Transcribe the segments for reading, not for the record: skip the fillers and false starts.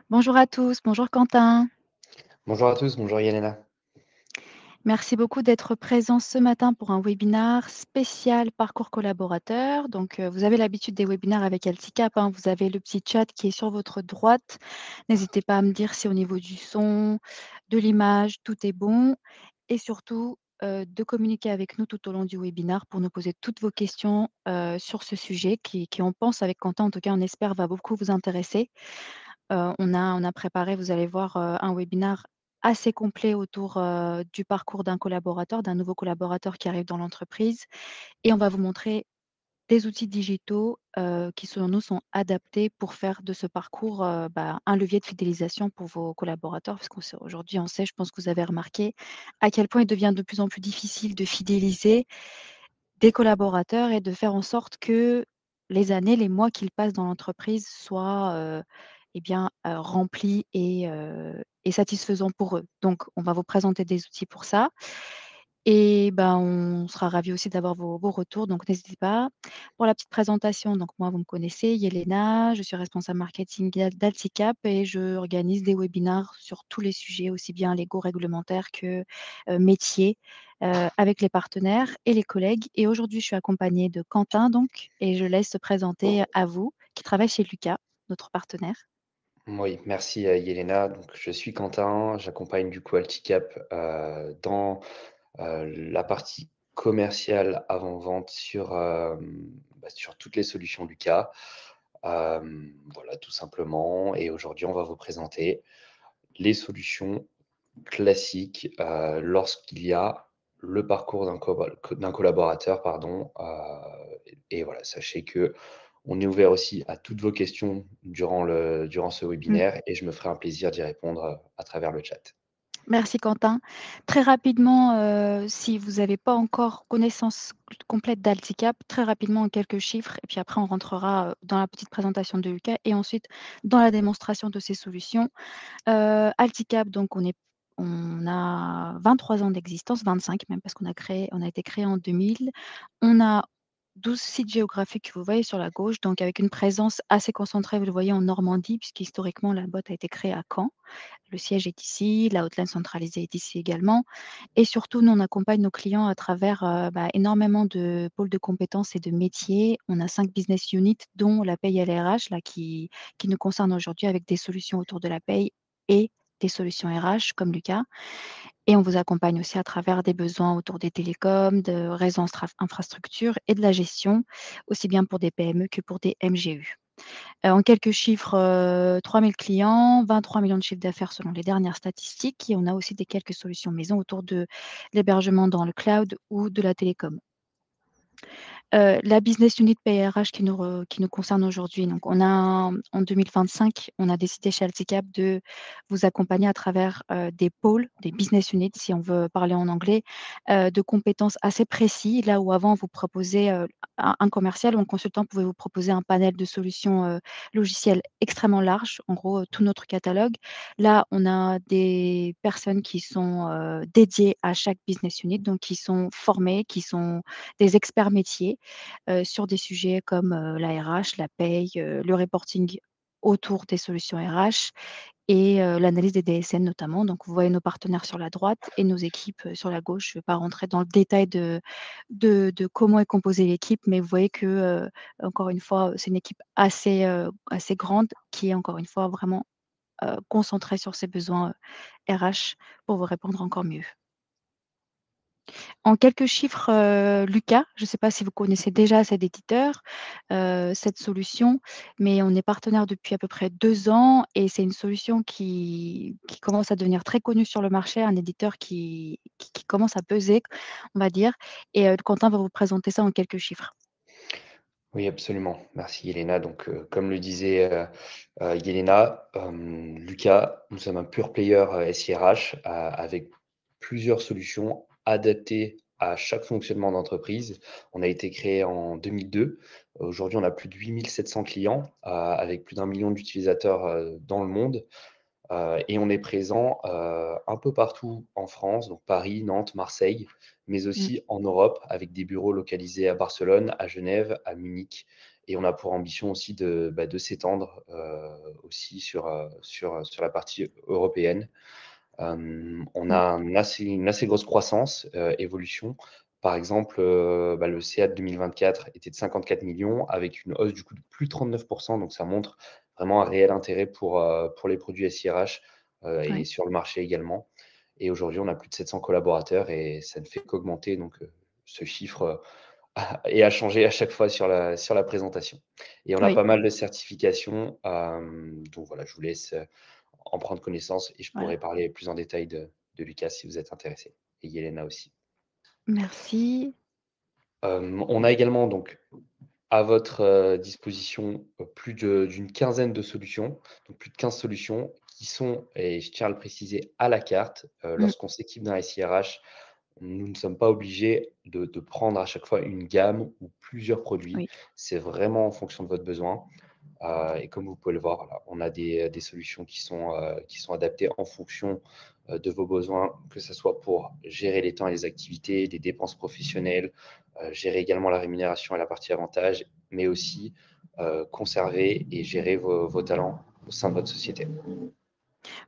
Bonjour à tous, bonjour Quentin. Bonjour à tous, bonjour Yelena. Merci beaucoup d'être présent ce matin pour un webinaire spécial parcours collaborateur. Donc, vous avez l'habitude des webinaires avec Alticap, hein. Vous avez le petit chat qui est sur votre droite. N'hésitez pas à me dire si au niveau du son, de l'image, tout est bon. Et surtout, de communiquer avec nous tout au long du webinaire pour nous poser toutes vos questions sur ce sujet qui, on pense avec Quentin, en tout cas on espère, va beaucoup vous intéresser. On a préparé, vous allez voir, un webinaire assez complet autour, du parcours d'un collaborateur, d'un nouveau collaborateur qui arrive dans l'entreprise et on va vous montrer des outils digitaux, qui selon nous sont adaptés pour faire de ce parcours, un levier de fidélisation pour vos collaborateurs. Parce qu'aujourd'hui, on sait, je pense que vous avez remarqué, à quel point il devient de plus en plus difficile de fidéliser des collaborateurs et de faire en sorte que les années, les mois qu'ils passent dans l'entreprise soient, remplis et satisfaisants pour eux. Donc on va vous présenter des outils pour ça et ben, on sera ravis aussi d'avoir vos retours, donc n'hésitez pas. Pour la petite présentation, donc moi, vous me connaissez, Yelena, je suis responsable marketing d'Alticap et je organise des webinaires sur tous les sujets, aussi bien légaux, réglementaires que, métiers, avec les partenaires et les collègues. Et aujourd'hui, je suis accompagnée de Quentin donc et je laisse se présenter à vous, qui travaille chez Lucas, notre partenaire. Oui, merci Yelena. Donc, je suis Quentin, j'accompagne du coup Alticap dans la partie commerciale avant-vente sur toutes les solutions du cas. Voilà, tout simplement. Et aujourd'hui, on va vous présenter les solutions classiques lorsqu'il y a le parcours d'un collaborateur, pardon. Et voilà, sachez que on est ouvert aussi à toutes vos questions durant ce Mmh. webinaire et je me ferai un plaisir d'y répondre à travers le chat. Merci Quentin. Très rapidement, si vous n'avez pas encore connaissance complète d'Alticap, très rapidement en quelques chiffres et puis après on rentrera, dans la petite présentation de Lucas et ensuite dans la démonstration de ces solutions. Alticap donc on a 23 ans d'existence, 25 même parce on a été créé en 2000. On a 12 sites géographiques que vous voyez sur la gauche, donc avec une présence assez concentrée, vous le voyez en Normandie puisqu'historiquement la boîte a été créée à Caen. Le siège est ici, la hotline centralisée est ici également et surtout, nous, on accompagne nos clients à travers, énormément de pôles de compétences et de métiers. On a 5 business units, dont la paye et les RH, là, qui nous concernent aujourd'hui avec des solutions autour de la paye et des solutions RH comme Lucas et on vous accompagne aussi à travers des besoins autour des télécoms, de réseaux infrastructures et de la gestion, aussi bien pour des PME que pour des MGU. En quelques chiffres, 3 000 clients, 23 millions de chiffre d'affaires selon les dernières statistiques et on a aussi des quelques solutions maison autour de l'hébergement dans le cloud ou de la télécom. La business unit PRH qui nous concerne aujourd'hui, donc on a en 2025, on a décidé chez Alticap de vous accompagner à travers, des pôles, des business units, si on veut parler en anglais, de compétences assez précis. Là où avant vous proposez, un commercial ou un consultant pouvait vous proposer un panel de solutions, logicielles extrêmement large, en gros, tout notre catalogue. Là, on a des personnes qui sont, dédiées à chaque business unit, donc qui sont formées, qui sont des experts métiers, sur des sujets comme, la RH, la paye, le reporting autour des solutions RH et l'analyse des DSN notamment. Donc vous voyez nos partenaires sur la droite et nos équipes, sur la gauche. Je ne vais pas rentrer dans le détail de comment est composée l'équipe, mais vous voyez que, encore une fois, c'est une équipe assez grande qui est encore une fois vraiment, concentrée sur ses besoins, RH pour vous répondre encore mieux. En quelques chiffres, Lucas, je ne sais pas si vous connaissez déjà cet éditeur, cette solution, mais on est partenaire depuis à peu près 2 ans et c'est une solution qui commence à devenir très connue sur le marché, un éditeur qui commence à peser, on va dire et Quentin va vous présenter ça en quelques chiffres. Oui, absolument. Merci Yelena. Donc, comme le disait Yelena, Lucas, nous sommes un pure player SIRH avec plusieurs solutions adaptées à chaque fonctionnement d'entreprise. On a été créé en 2002. Aujourd'hui, on a plus de 8700 clients avec plus d'un million d'utilisateurs dans le monde. Et on est présent un peu partout en France, donc Paris, Nantes, Marseille, mais Mmh. aussi en Europe avec des bureaux localisés à Barcelone, à Genève, à Munich et on a pour ambition aussi de s'étendre aussi sur la partie européenne. On a Mmh. une assez grosse croissance, évolution. Par exemple, le CA de 2024 était de 54 millions avec une hausse du coup de plus de 39, donc ça montre vraiment un réel intérêt pour les produits SIRH, et Oui, sur le marché également. Et aujourd'hui, on a plus de 700 collaborateurs et ça ne fait qu'augmenter, donc ce chiffre, et à changer à chaque fois sur la présentation. Et on a oui, pas mal de certifications, donc voilà, je vous laisse, en prendre connaissance et je voilà. pourrais parler plus en détail de Lucas si vous êtes intéressé et Yelena aussi. Merci. On a également donc à votre, disposition, d'une quinzaine de solutions, donc plus de 15 solutions qui sont, et je tiens à le préciser, à la carte. Mmh, Lorsqu'on s'équipe d'un SIRH, nous ne sommes pas obligés de prendre à chaque fois une gamme ou plusieurs produits. oui. C'est vraiment en fonction de votre besoin. Et comme vous pouvez le voir, voilà, on a des solutions qui sont adaptées en fonction de vos besoins, que ce soit pour gérer les temps et les activités, des dépenses professionnelles, gérer également la rémunération et la partie avantage, mais aussi conserver et gérer vos talents au sein de votre société.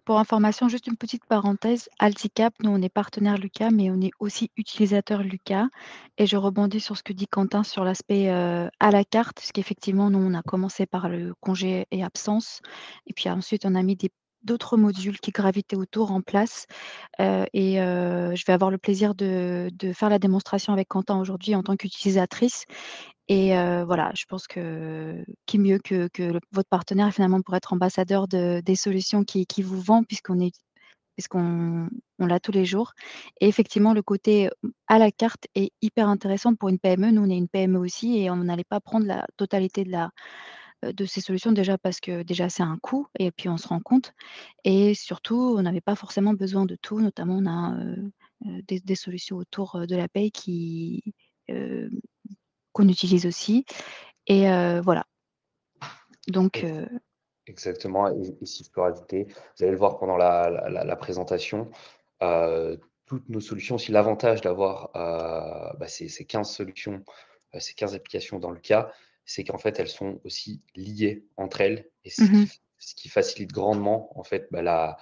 Pour information, juste une petite parenthèse, Alticap, nous, on est partenaire Lucas, mais on est aussi utilisateur Lucas et je rebondis sur ce que dit Quentin sur l'aspect, à la carte, parce qu'effectivement, nous, on a commencé par le congé et absence et puis ensuite on a mis d'autres modules qui gravitaient autour en place, je vais avoir le plaisir de faire la démonstration avec Quentin aujourd'hui en tant qu'utilisatrice et voilà, je pense que qui mieux que votre partenaire finalement pour être ambassadeur des solutions qui vous vend puisqu'on on l'a tous les jours et effectivement le côté, à la carte est hyper intéressant pour une PME. Nous, on est une PME aussi et on n'allait pas prendre la totalité de ces solutions déjà parce que déjà c'est un coût et puis on se rend compte et surtout on n'avait pas forcément besoin de tout. Notamment on a, des solutions autour, de la paye heu, qu'on utilise aussi et voilà donc Exactement, et si je peux rajouter, vous allez le voir pendant la présentation, toutes nos solutions, si l'avantage d'avoir, ces 15 solutions, ces 15 applications dans le cas, c'est qu'en fait, elles sont aussi liées entre elles et mmh ce qui facilite grandement, en fait, la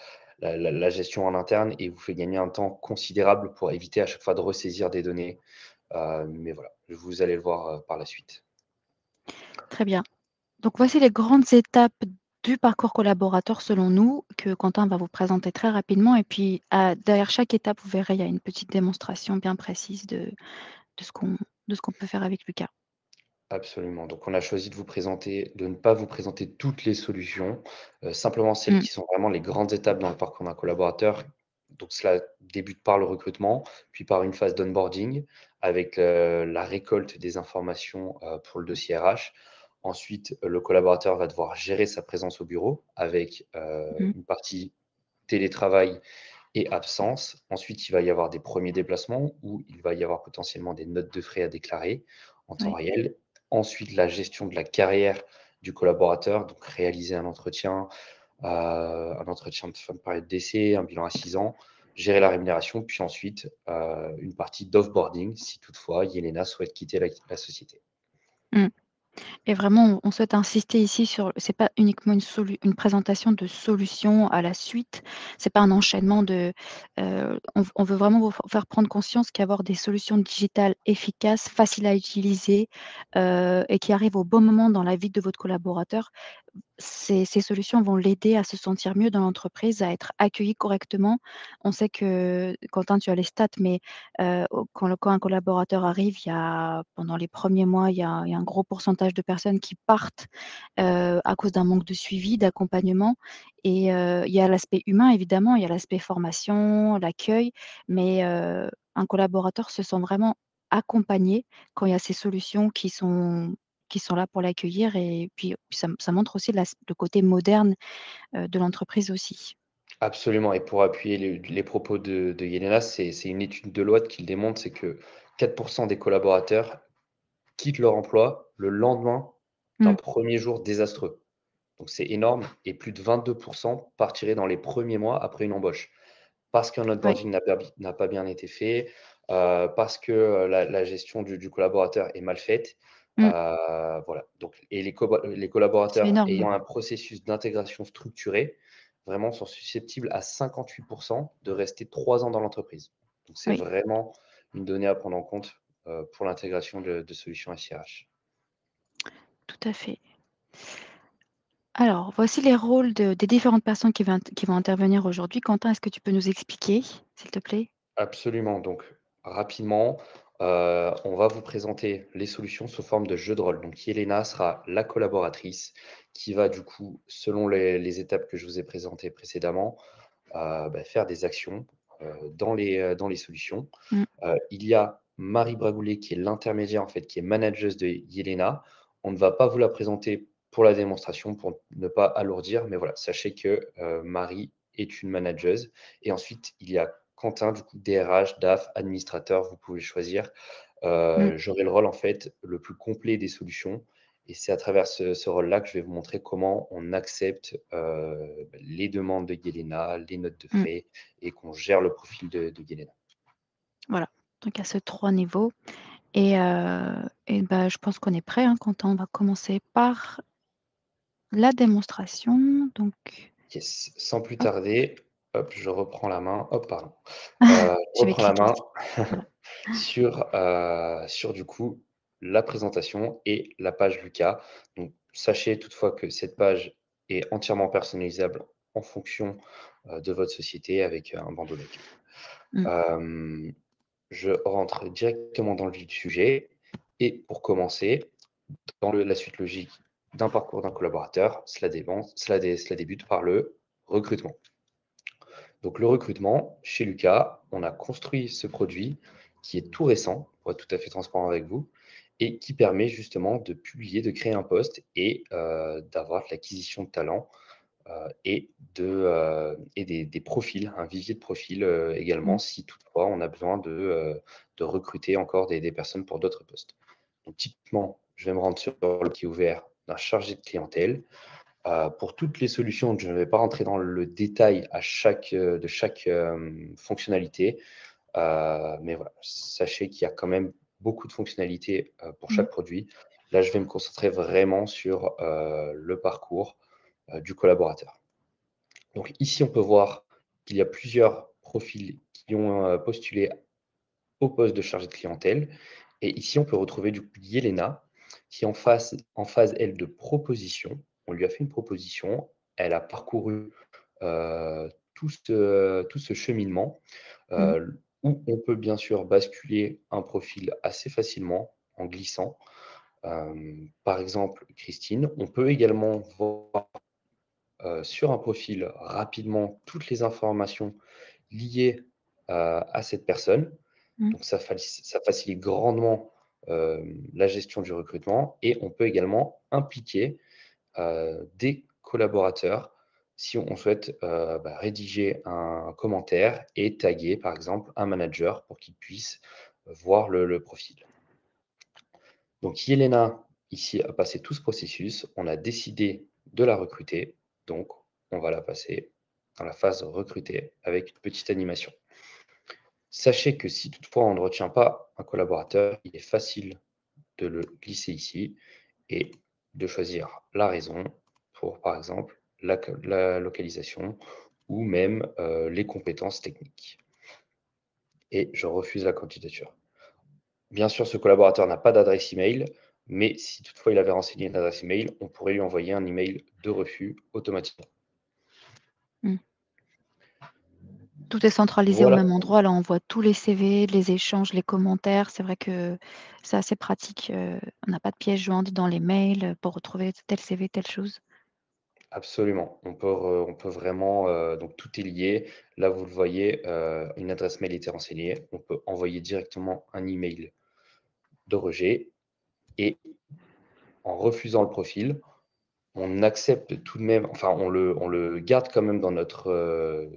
gestion en interne et vous fait gagner un temps considérable pour éviter à chaque fois de ressaisir des données, mais voilà, vous allez le voir, par la suite. très bien. Donc voici les grandes étapes du parcours collaborateur selon nous, que Quentin va vous présenter très rapidement et puis, derrière chaque étape, vous verrez, il y a une petite démonstration bien précise de ce qu'on de ce qu'on peut faire avec Lucas. Absolument. Donc, on a choisi de ne pas vous présenter toutes les solutions, simplement celles Mmh. qui sont vraiment les grandes étapes dans le parcours d'un collaborateur. Donc, cela débute par le recrutement, puis par une phase d'onboarding avec la récolte des informations pour le dossier RH. Ensuite, le collaborateur va devoir gérer sa présence au bureau avec Mmh. une partie télétravail et absence. Ensuite, il va y avoir des premiers déplacements où il va y avoir potentiellement des notes de frais à déclarer en temps Oui, réel. Ensuite, la gestion de la carrière du collaborateur, donc réaliser un entretien de fin de période d'essai, un bilan à 6 ans, gérer la rémunération, puis ensuite une partie d'offboarding si toutefois Yelena souhaite quitter la société. mmh. Et vraiment, on souhaite insister ici sur c'est pas uniquement une présentation de solutions à la suite, c'est pas un enchaînement on veut vraiment vous faire prendre conscience qu'avoir des solutions digitales efficaces, faciles à utiliser, et qui arrivent au bon moment dans la vie de votre collaborateur, ces solutions vont l'aider à se sentir mieux dans l'entreprise, à être accueilli correctement. On sait que Quentin, tu as les stats, mais quand un collaborateur arrive, il y a pendant les premiers mois, il y a un gros pourcentage de personnes qui partent, à cause d'un manque de suivi, d'accompagnement et il y a l'aspect humain évidemment, il y a l'aspect formation, l'accueil, mais un collaborateur se sent vraiment accompagné quand il y a ces solutions qui sont là pour l'accueillir et puis ça montre aussi le côté moderne, de l'entreprise aussi. Absolument, et pour appuyer les propos de Yelena, c'est une étude de Deloitte qui le démontre, c'est que 4% des collaborateurs quittent leur emploi le lendemain d'un Mmh, premier jour désastreux. Donc c'est énorme, et plus de 22 partiraient dans les premiers mois après une embauche. Parce qu'un ouais, onboarding n'a pas bien été fait, parce que, la gestion du collaborateur est mal faite. Mmh. Voilà, donc et les C'est collaborateurs énorme. ayant un processus d'intégration structuré, vraiment sont susceptibles à 58 de rester 3 ans dans l'entreprise. Donc c'est Oui, vraiment une donnée à prendre en compte, pour l'intégration de solutions SIRH. tout à fait. Alors, voici les rôles des différentes personnes qui vont intervenir aujourd'hui. Quentin, est-ce que tu peux nous expliquer, s'il te plaît? Absolument, donc rapidement, on va vous présenter les solutions sous forme de jeu de rôle. Donc Yelena sera la collaboratrice qui va du coup, selon les étapes que je vous ai présentées précédemment, faire des actions, dans les solutions. Mmh, Il y a Marie Bragoulet qui est l'intermédiaire en fait, qui est manageuse de Yelena. On ne va pas vous la présenter pour la démonstration, pour ne pas alourdir, mais voilà, sachez que, Marie est une manageuse et ensuite il y a Quentin, du coup, DRH, DAF, administrateur, vous pouvez choisir. mmh, J'aurai le rôle en fait le plus complet des solutions et c'est à travers ce rôle-là que je vais vous montrer comment on accepte, les demandes de Yelena, les notes de mmh. frais et qu'on gère le profil de Yelena. Voilà, donc à ce 3 niveaux et bah, je pense qu'on est prêt, hein, Quentin. On va commencer par la démonstration, donc Yes, sans plus hop, tarder, hop, je reprends la main. Hop, pardon. Je je vais reprends la cliquer main ici. Voilà. sur du coup la présentation et la page Lucas. Donc sachez toutefois que cette page est entièrement personnalisable en fonction, de votre société avec un bandeau d'accueil. Mmh, Hem, je rentre directement dans le vif du sujet et pour commencer, dans la suite logique d'un parcours d'un collaborateur, cela débute par le recrutement. Donc le recrutement, chez Lucas, on a construit ce produit qui est tout récent, pour être tout à fait transparent avec vous, et qui permet justement de publier, de créer un poste et d'avoir de l'acquisition de talents et des profils, un vivier de profils également, mmh, si toutefois on a besoin de recruter encore des personnes pour d'autres postes. Donc typiquement, je vais me rendre sur le qui est ouvert d'un chargé de clientèle. Pour toutes les solutions, je ne vais pas rentrer dans le détail de chaque fonctionnalité, mais voilà, sachez qu'il y a quand même beaucoup de fonctionnalités pour mmh, chaque produit. Là, je vais me concentrer vraiment sur le parcours du collaborateur. Donc ici, on peut voir qu'il y a plusieurs profils qui ont postulé au poste de chargé de clientèle. Et ici, on peut retrouver du coup Yelena, qui est en phase, elle, de proposition. On lui a fait une proposition. Elle a parcouru tout ce cheminement, mmh, où on peut bien sûr basculer un profil assez facilement en glissant. Par exemple, Christine. On peut également voir sur un profil rapidement toutes les informations liées à cette personne. mmh, Donc ça facilite grandement, la gestion du recrutement et on peut également impliquer, des collaborateurs si on souhaite, rédiger un commentaire et taguer, par exemple, un manager pour qu'il puisse voir le profil. Donc Yelena, ici, a passé tout ce processus. On a décidé de la recruter, donc on va la passer dans la phase recruter avec une petite animation. Sachez que si toutefois on ne retient pas un collaborateur, il est facile de le glisser ici et de choisir la raison pour, par exemple, la localisation ou même les compétences techniques. Et je refuse la candidature. Bien sûr, ce collaborateur n'a pas d'adresse email, mais si toutefois il avait renseigné une adresse email, on pourrait lui envoyer un email de refus automatiquement. mmh. Tout est centralisé au Voilà. même endroit. Là, on voit tous les CV, les échanges, les commentaires. C'est vrai que c'est assez pratique, on n'a pas de pièce jointe dans les mails, pour retrouver tel CV, telle chose. Absolument. On peut vraiment, donc tout est lié. Là, vous le voyez, une adresse mail était renseignée. On peut envoyer directement un email de rejet et en refusant le profil, on accepte tout de même, enfin, on le garde quand même dans notre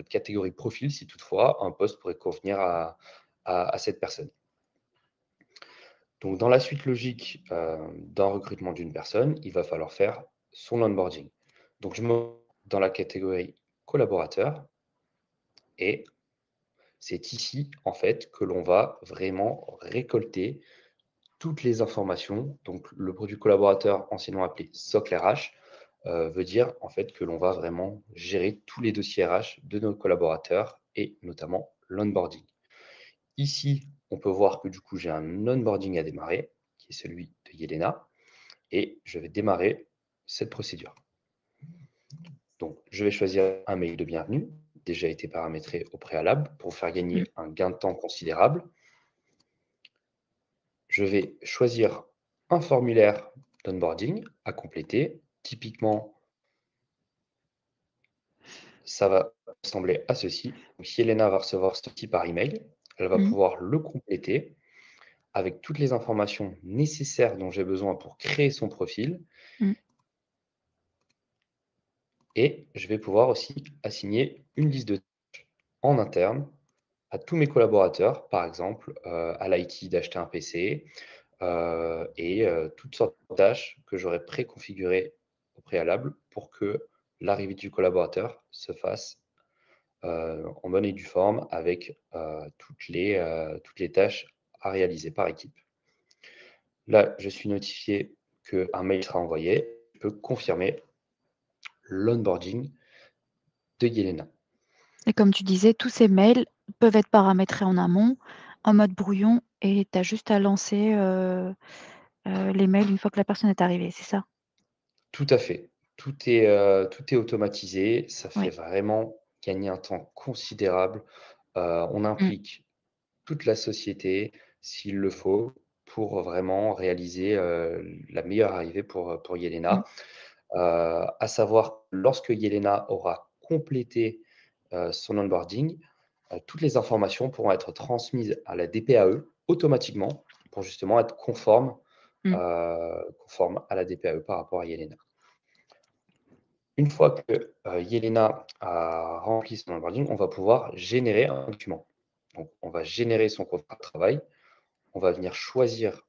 catégorie profil si toutefois un poste pourrait convenir à cette personne. Donc dans la suite logique, d'un recrutement d'une personne, il va falloir faire son onboarding. Donc je me dans la catégorie collaborateur et c'est ici, en fait, que l'on va vraiment récolter toutes les informations. Donc le produit collaborateur, anciennement appelé socle RH, veut dire en fait que l'on va vraiment gérer tous les dossiers RH de nos collaborateurs et notamment l'onboarding. Ici, on peut voir que du coup, j'ai un onboarding à démarrer, qui est celui de Yelena, et je vais démarrer cette procédure. Donc, je vais choisir un mail de bienvenue, déjà été paramétré au préalable, pour faire Mmh. gagner un gain de temps considérable. Je vais choisir un formulaire d'onboarding à compléter. Typiquement, ça va ressembler à ceci. Donc, Yelena va recevoir ceci par email. Elle va Mmh. pouvoir le compléter avec toutes les informations nécessaires dont j'ai besoin pour créer son profil. Mmh. Et je vais pouvoir aussi assigner une liste de tâches en interne à tous mes collaborateurs, par exemple, à l'IT d'acheter un PC, et toutes sortes de tâches que j'aurais préconfigurées au préalable pour que l'arrivée du collaborateur se fasse, en bonne et due forme avec, toutes les tâches à réaliser par équipe. Là, je suis notifié qu'un mail sera envoyé. Je peux confirmer l'onboarding de Yelena. Et comme tu disais, tous ces mails peuvent être paramétrés en amont, en mode brouillon et tu as juste à lancer, les mails une fois que la personne est arrivée, c'est ça? Tout à fait. Tout est automatisé. Ça fait Oui. vraiment gagner un temps considérable. On Mmh. implique toute la société, s'il le faut, pour vraiment réaliser, la meilleure arrivée pour Mmh. Yelena. À savoir, lorsque Yelena aura complété, son onboarding, toutes les informations pourront être transmises à la DPAE automatiquement pour justement être Mmh. conforme à la DPAE par rapport à Yelena. Une fois que, Yelena a rempli son onboarding, on va pouvoir générer un document. Donc on va générer son contrat de travail. On va venir choisir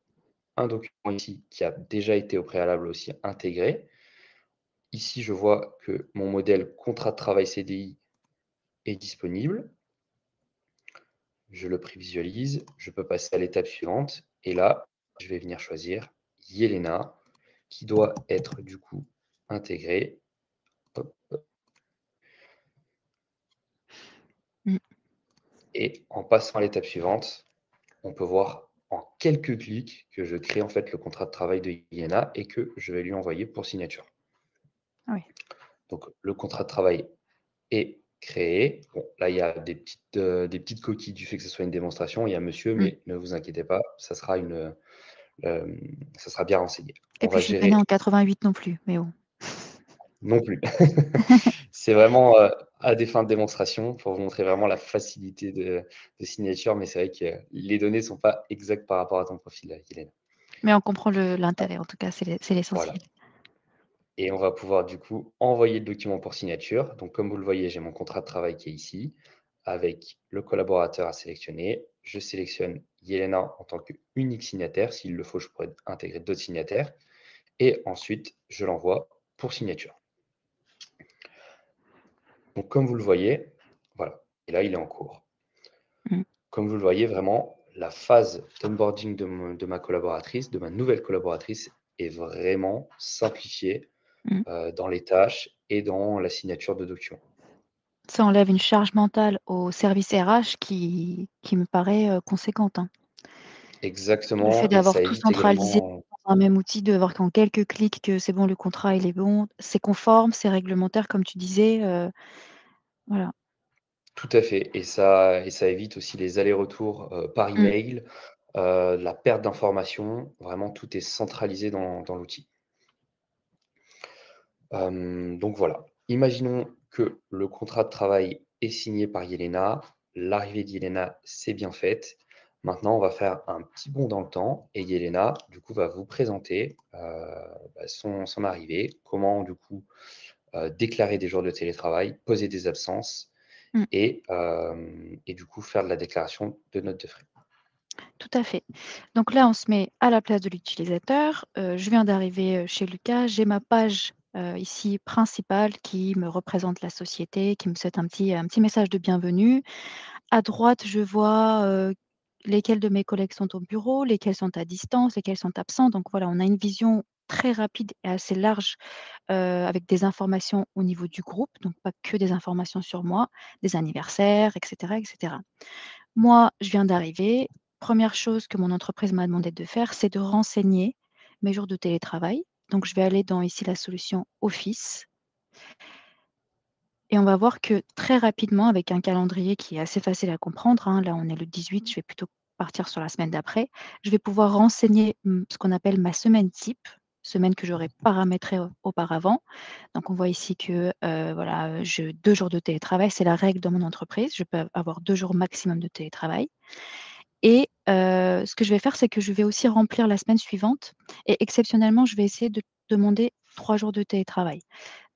un document ici qui a déjà été au préalable aussi intégré. Ici, je vois que mon modèle contrat de travail CDI est disponible. Je le prévisualise, je peux passer à l'étape suivante et là, je vais venir choisir Yelena qui doit être du coup intégré. Hop, Mmh. et en passant à l'étape suivante, on peut voir en quelques clics que je crée en fait le contrat de travail de Yelena et que je vais lui envoyer pour signature. Oui. Donc le contrat de travail est créé. Bon, là, il y a des petites coquilles du fait que ce soit une démonstration. Il y a monsieur, Mmh. mais ne vous inquiétez pas, ça sera bien renseigné. Et On puis va je suis pas née gérer en 88 non plus, mais bon. non plus. C'est vraiment, à des fins de démonstration pour vous montrer vraiment la facilité de signature, mais c'est vrai que les données ne sont pas exactes par rapport à ton profil, Yelena. Mais on comprend le l'intérêt en tout cas, c'est Voilà. l'essentiel. Et on va pouvoir du coup envoyer le document pour signature. Donc comme vous le voyez, j'ai mon contrat de travail qui est ici, avec le collaborateur à sélectionner. Je sélectionne Yelena en tant qu'unique signataire. S'il le faut, je pourrais intégrer d'autres signataires. Et ensuite, je l'envoie pour signature. Donc comme vous le voyez, voilà. Et là, il est en cours. Mmh. Comme vous le voyez, vraiment, la phase d'onboarding de ma collaboratrice, de ma nouvelle collaboratrice, est vraiment simplifiée, Mmh. dans les tâches et dans la signature de documents. Ça enlève une charge mentale au service RH qui me paraît, conséquente, hein. Le fait Exactement, et d'avoir ça tout évite centralisé également dans un même outil, de voir qu'en quelques clics que c'est bon, le contrat il est bon, c'est conforme, c'est réglementaire comme tu disais, voilà. tout à fait, et ça évite aussi les allers-retours, par Mmh. email, la perte d'informations. Vraiment, tout est centralisé dans l'outil. Donc voilà. Imaginons que le contrat de travail est signé par Yelena, l'arrivée d'Yelena s'est bien faite. Maintenant, on va faire un petit bond dans le temps et Yelena, du coup, va vous présenter, son arrivée, comment, du coup, déclarer des jours de télétravail, poser des absences Mmh. et du coup, faire de la déclaration de notes de frais. Tout à fait. Donc là, on se met à la place de l'utilisateur. Je viens d'arriver, chez Lucas. J'ai ma page, ici principale qui me représente la société, qui me souhaite un petit message de bienvenue. À droite, je vois, lesquels de mes collègues sont au bureau, lesquels sont à distance, lesquels sont absents. Donc voilà, on a une vision très rapide et assez large, avec des informations au niveau du groupe, donc pas que des informations sur moi, des anniversaires et cetera et cetera. Moi, je viens d'arriver. Première chose que mon entreprise m'a demandé de faire, c'est de renseigner mes jours de télétravail. Donc je vais aller dans ici la solution Office et on va voir que très rapidement avec un calendrier qui est assez facile à comprendre, hein, là on est le 18, je vais plutôt partir sur la semaine d'après. Je vais pouvoir renseigner, ce qu'on appelle ma semaine type, semaine que j'aurais paramétrée auparavant. Donc on voit ici que, voilà, 2 jours de télétravail, c'est la règle dans mon entreprise. Je peux avoir 2 jours maximum de télétravail. Et ce que je vais faire, c'est que je vais aussi remplir la semaine suivante et exceptionnellement, je vais essayer de demander 3 jours de télétravail.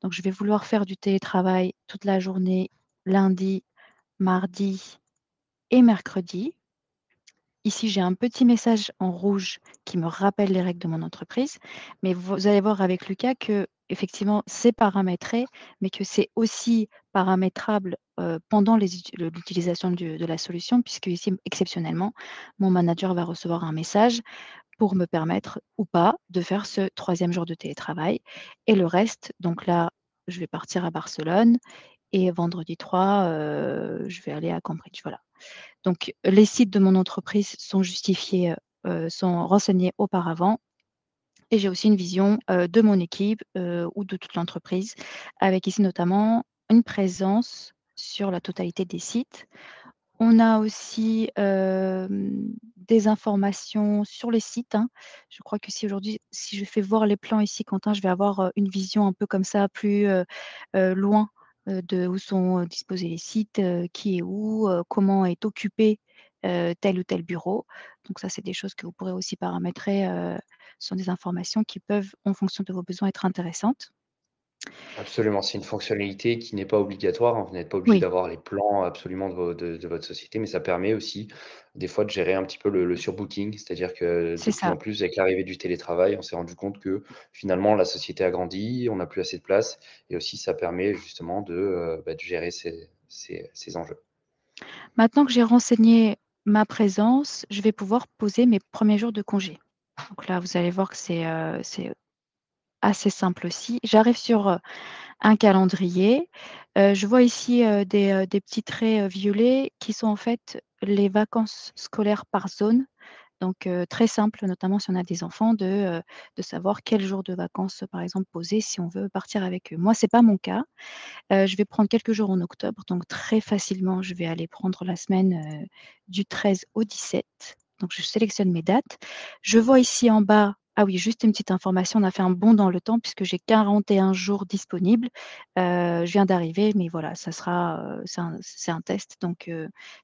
Donc je vais vouloir faire du télétravail toute la journée, lundi, mardi et mercredi. Ici, j'ai un petit message en rouge qui me rappelle les règles de mon entreprise, mais vous allez voir avec Lucas qu'effectivement, c'est paramétré, mais que c'est aussi paramétrable, pendant l'utilisation de la solution puisque ici, exceptionnellement, mon manager va recevoir un message pour me permettre ou pas de faire ce troisième jour de télétravail et le reste, donc là, je vais partir à Barcelone et vendredi 3, je vais aller à Cambridge, voilà. Donc les sites de mon entreprise sont justifiés, sont renseignés auparavant et j'ai aussi une vision, de mon équipe, ou de toute l'entreprise avec ici notamment une présence sur la totalité des sites. On a aussi, des informations sur les sites, hein. Je crois que si aujourd'hui, si je fais voir les plans ici, Quentin, je vais avoir, une vision un peu comme ça plus, loin, de où sont, disposés les sites, qui est où, comment est occupé, tel ou tel bureau. Donc ça, c'est des choses que vous pourrez aussi paramétrer, ce sont des informations qui peuvent, en fonction de vos besoins, être intéressantes. Absolument, c'est une fonctionnalité qui n'est pas obligatoire, hein. Vous n'êtes pas obligé Oui, d'avoir les plans absolument de votre société, mais ça permet aussi des fois de gérer un petit peu le surbooking. C'est-à-dire que de c'est plus ça. en plus avec l'arrivée du télétravail, on s'est rendu compte que finalement la société a grandi, on n'a plus assez de place et aussi ça permet justement de gérer ces enjeux. Maintenant que j'ai renseigné ma présence, je vais pouvoir poser mes premiers jours de congé. Donc là, vous allez voir que c'est assez simple aussi. J'arrive sur, un calendrier. Je vois ici, des petits traits, violets qui sont en fait les vacances scolaires par zone. Donc très simple, notamment si on a des enfants, de savoir quel jour de vacances, par exemple, poser si on veut partir avec eux. Moi, c'est pas mon cas. Je vais prendre quelques jours en octobre, donc très facilement, je vais aller prendre la semaine, du 13 au 17. Donc je sélectionne mes dates. Je vois ici en bas, ah oui, juste une petite information, on a fait un bond dans le temps puisque j'ai 41 jours disponibles. Je viens d'arriver, mais voilà, ça sera, c'est un test, donc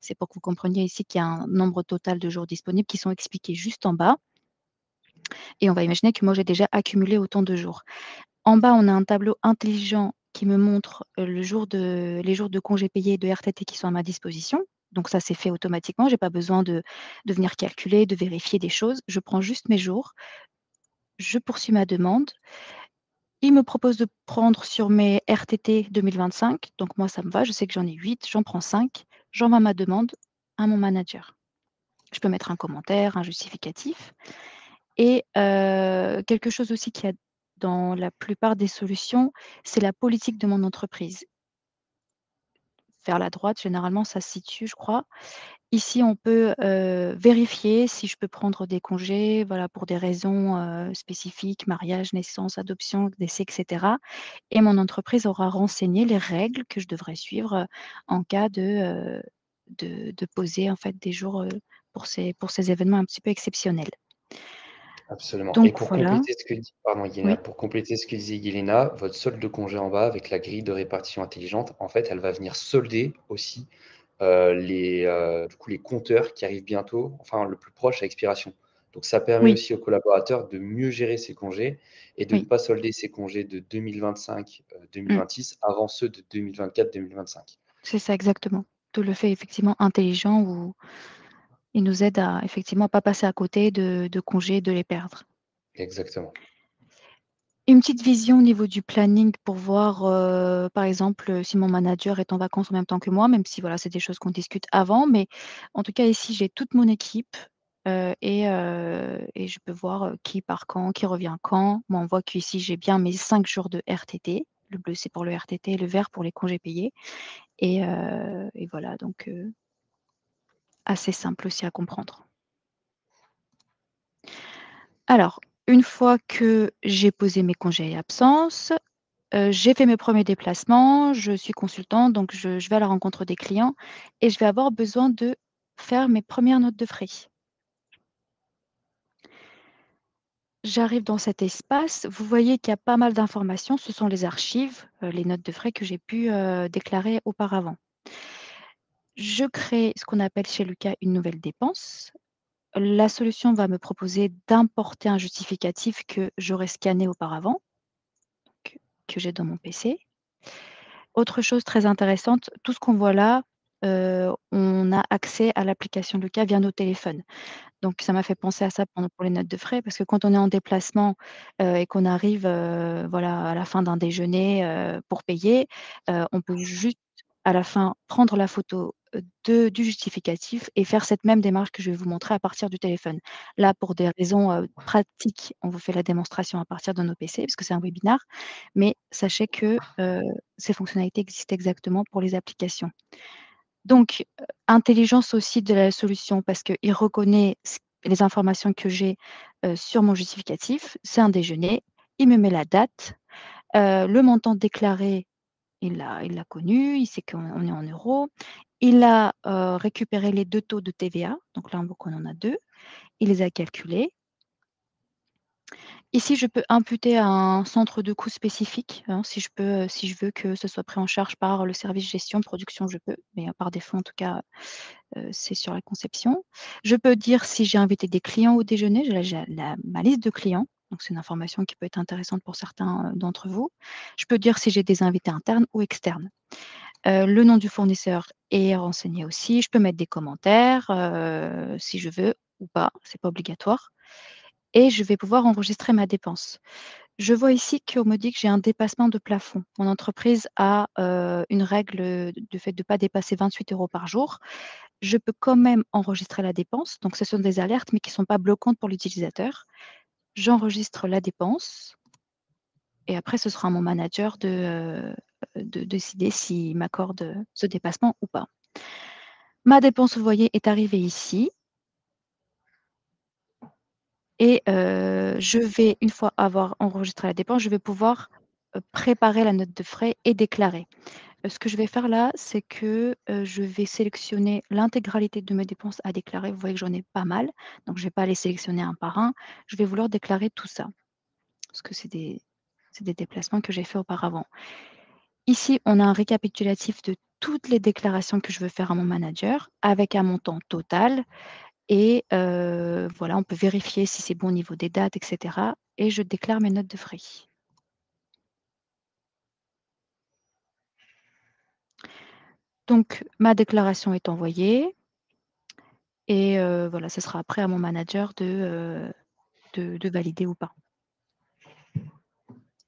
c'est pour que vous compreniez ici qu'il y a un nombre total de jours disponibles qui sont expliqués juste en bas et on va imaginer que moi j'ai déjà accumulé autant de jours. En bas, on a un tableau intelligent qui me montre, les jours de congés payés de RTT qui sont à ma disposition. Donc ça, c'est fait automatiquement. J'ai pas besoin de venir calculer, de vérifier des choses. Je prends juste mes jours, je poursuis ma demande. Il me propose de prendre sur mes RTT 2025. Donc moi, ça me va. Je sais que j'en ai 8, j'en prends 5. J'envoie ma demande à mon manager. Je peux mettre un commentaire, un justificatif et quelque chose aussi qu'il y a dans la plupart des solutions, c'est la politique de mon entreprise. Vers la droite, généralement, ça se situe, je crois. Ici, on peut, vérifier si je peux prendre des congés, voilà, pour des raisons, spécifiques, mariage, naissance, adoption, décès et cetera et mon entreprise aura renseigné les règles que je devrais suivre, en cas de poser, en fait, des jours, pour ces événements un petit peu exceptionnels. Absolument et Donc pour voilà, compléter ce que dit pardon Yelena, oui, pour compléter ce que disait Yelena, votre solde de congé en bas avec la grille de répartition intelligente, en fait, elle va venir solder aussi, du coup, les compteurs qui arrivent bientôt, enfin le plus proche à expiration. Donc ça permet oui, aussi aux collaborateurs de mieux gérer ses congés et de ne oui, pas solder ses congés de 2025, mmh, 2026 avant ceux de 2024-2025. c'est ça exactement. Tout le fait effectivement intelligent où il nous aide à effectivement pas passer à côté de congés, de les perdre. Exactement. Une petite vision au niveau du planning pour voir, par exemple, si mon manager est en vacances en même temps que moi, même si voilà, c'est des choses qu'on discute avant. Mais en tout cas, ici, j'ai toute mon équipe, et je peux voir, qui part quand, qui revient quand. Moi, on voit qu'ici, j'ai bien mes 5 jours de RTT. Le bleu, c'est pour le RTT, le vert pour les congés payés et voilà donc assez simple aussi à comprendre. Alors, une fois que j'ai posé mes congés et absences, j'ai fait mes premiers déplacements, je suis consultante, donc je vais à la rencontre des clients et je vais avoir besoin de faire mes premières notes de frais. J'arrive dans cet espace, vous voyez qu'il y a pas mal d'informations, ce sont les archives, les notes de frais que j'ai pu, déclarer auparavant. Je crée ce qu'on appelle chez Lucas une nouvelle dépense. La solution va me proposer d'importer un justificatif que j'aurais scanné auparavant, que que j'ai dans mon PC. Autre chose très intéressante, tout ce qu'on voit là, on a accès à l'application Lucas via nos téléphones. Donc ça m'a fait penser à ça pour les notes de frais parce que quand on est en déplacement, et qu'on arrive, voilà, à la fin d'un déjeuner, pour payer, on peut juste à la fin prendre la photo, du justificatif et faire cette même démarche que je vais vous montrer à partir du téléphone. Là, pour des raisons, pratiques, on vous fait la démonstration à partir de nos PC parce que c'est un webinar, mais sachez que, ces fonctionnalités existent exactement pour les applications. Donc, intelligence aussi de la solution parce qu'il reconnaît les informations que j'ai, sur mon justificatif. C'est un déjeuner, il me met la date, le montant déclaré, il l'a connu, il sait qu'on est en euros. Il a, récupéré les 2 taux de TVA, donc là on voit qu'on en a 2. Il les a calculés. Ici, je peux imputer à un centre de coûts spécifique, hein, si je veux que ce soit pris en charge par le service gestion, production, je peux, mais par défaut en tout cas, c'est sur la conception. Je peux dire si j'ai invité des clients au déjeuner, j'ai ma liste de clients, donc c'est une information qui peut être intéressante pour certains, d'entre vous. Je peux dire si j'ai des invités internes ou externes. Le nom du fournisseur est renseigné aussi. Je peux mettre des commentaires, si je veux ou pas, c'est pas obligatoire et je vais pouvoir enregistrer ma dépense. Je vois ici qu'on me dit que j'ai un dépassement de plafond. Mon entreprise a, une règle, du fait de ne pas dépasser 28 € par jour. Je peux quand même enregistrer la dépense, donc ce sont des alertes, mais qui ne sont pas bloquantes pour l'utilisateur. J'enregistre la dépense et après ce sera à mon manager de décider s'il m'accorde, ce dépassement ou pas. Ma dépense, vous voyez, est arrivée ici et je vais une fois avoir enregistré la dépense, je vais pouvoir, préparer la note de frais et déclarer. Ce que je vais faire là, c'est que, je vais sélectionner l'intégralité de mes dépenses à déclarer. Vous voyez que j'en ai pas mal, donc je ne vais pas les sélectionner un par un. Je vais vouloir déclarer tout ça, parce que c'est des déplacements que j'ai faits auparavant. Ici, on a un récapitulatif de toutes les déclarations que je veux faire à mon manager avec un montant total et voilà, on peut vérifier si c'est bon au niveau des dates et cetera et je déclare mes notes de frais. Donc ma déclaration est envoyée et voilà, ce sera après à mon manager de valider ou pas.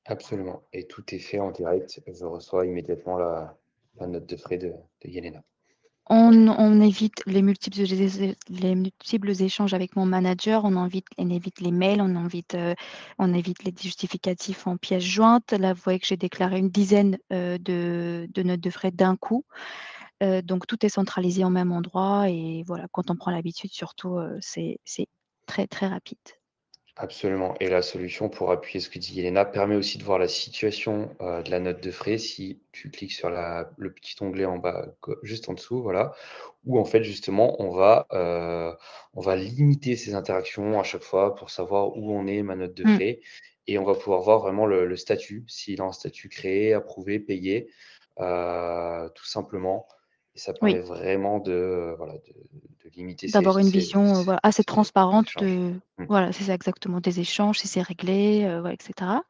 Absolument, et tout est fait en direct. Je reçois immédiatement la note de frais de Yelena. On évite les multiples échanges avec mon manager, on évite les mails, on évite les justificatifs en pièces jointes. Là, vous voyez que j'ai déclaré une dizaine, de notes de frais d'un coup. Donc tout est centralisé au même endroit et voilà, quand on prend l'habitude surtout, c'est très, très rapide. Absolument, et la solution pour appuyer ce que dit Yelena permet aussi de voir la situation, de la note de frais si tu cliques sur le petit onglet en bas, juste en dessous, voilà, où en fait justement on va limiter ces interactions à chaque fois pour savoir où en est ma note de Mmh, frais, et on va pouvoir voir vraiment le statut, s'il a un statut créé, approuvé, payé, tout simplement, et ça oui. permet vraiment voilà, de limiter D'avoir une vision, voilà, assez ces transparente échanges. de Mmh. voilà, c'est ça exactement, des échanges, si c'est réglé, voilà et cetera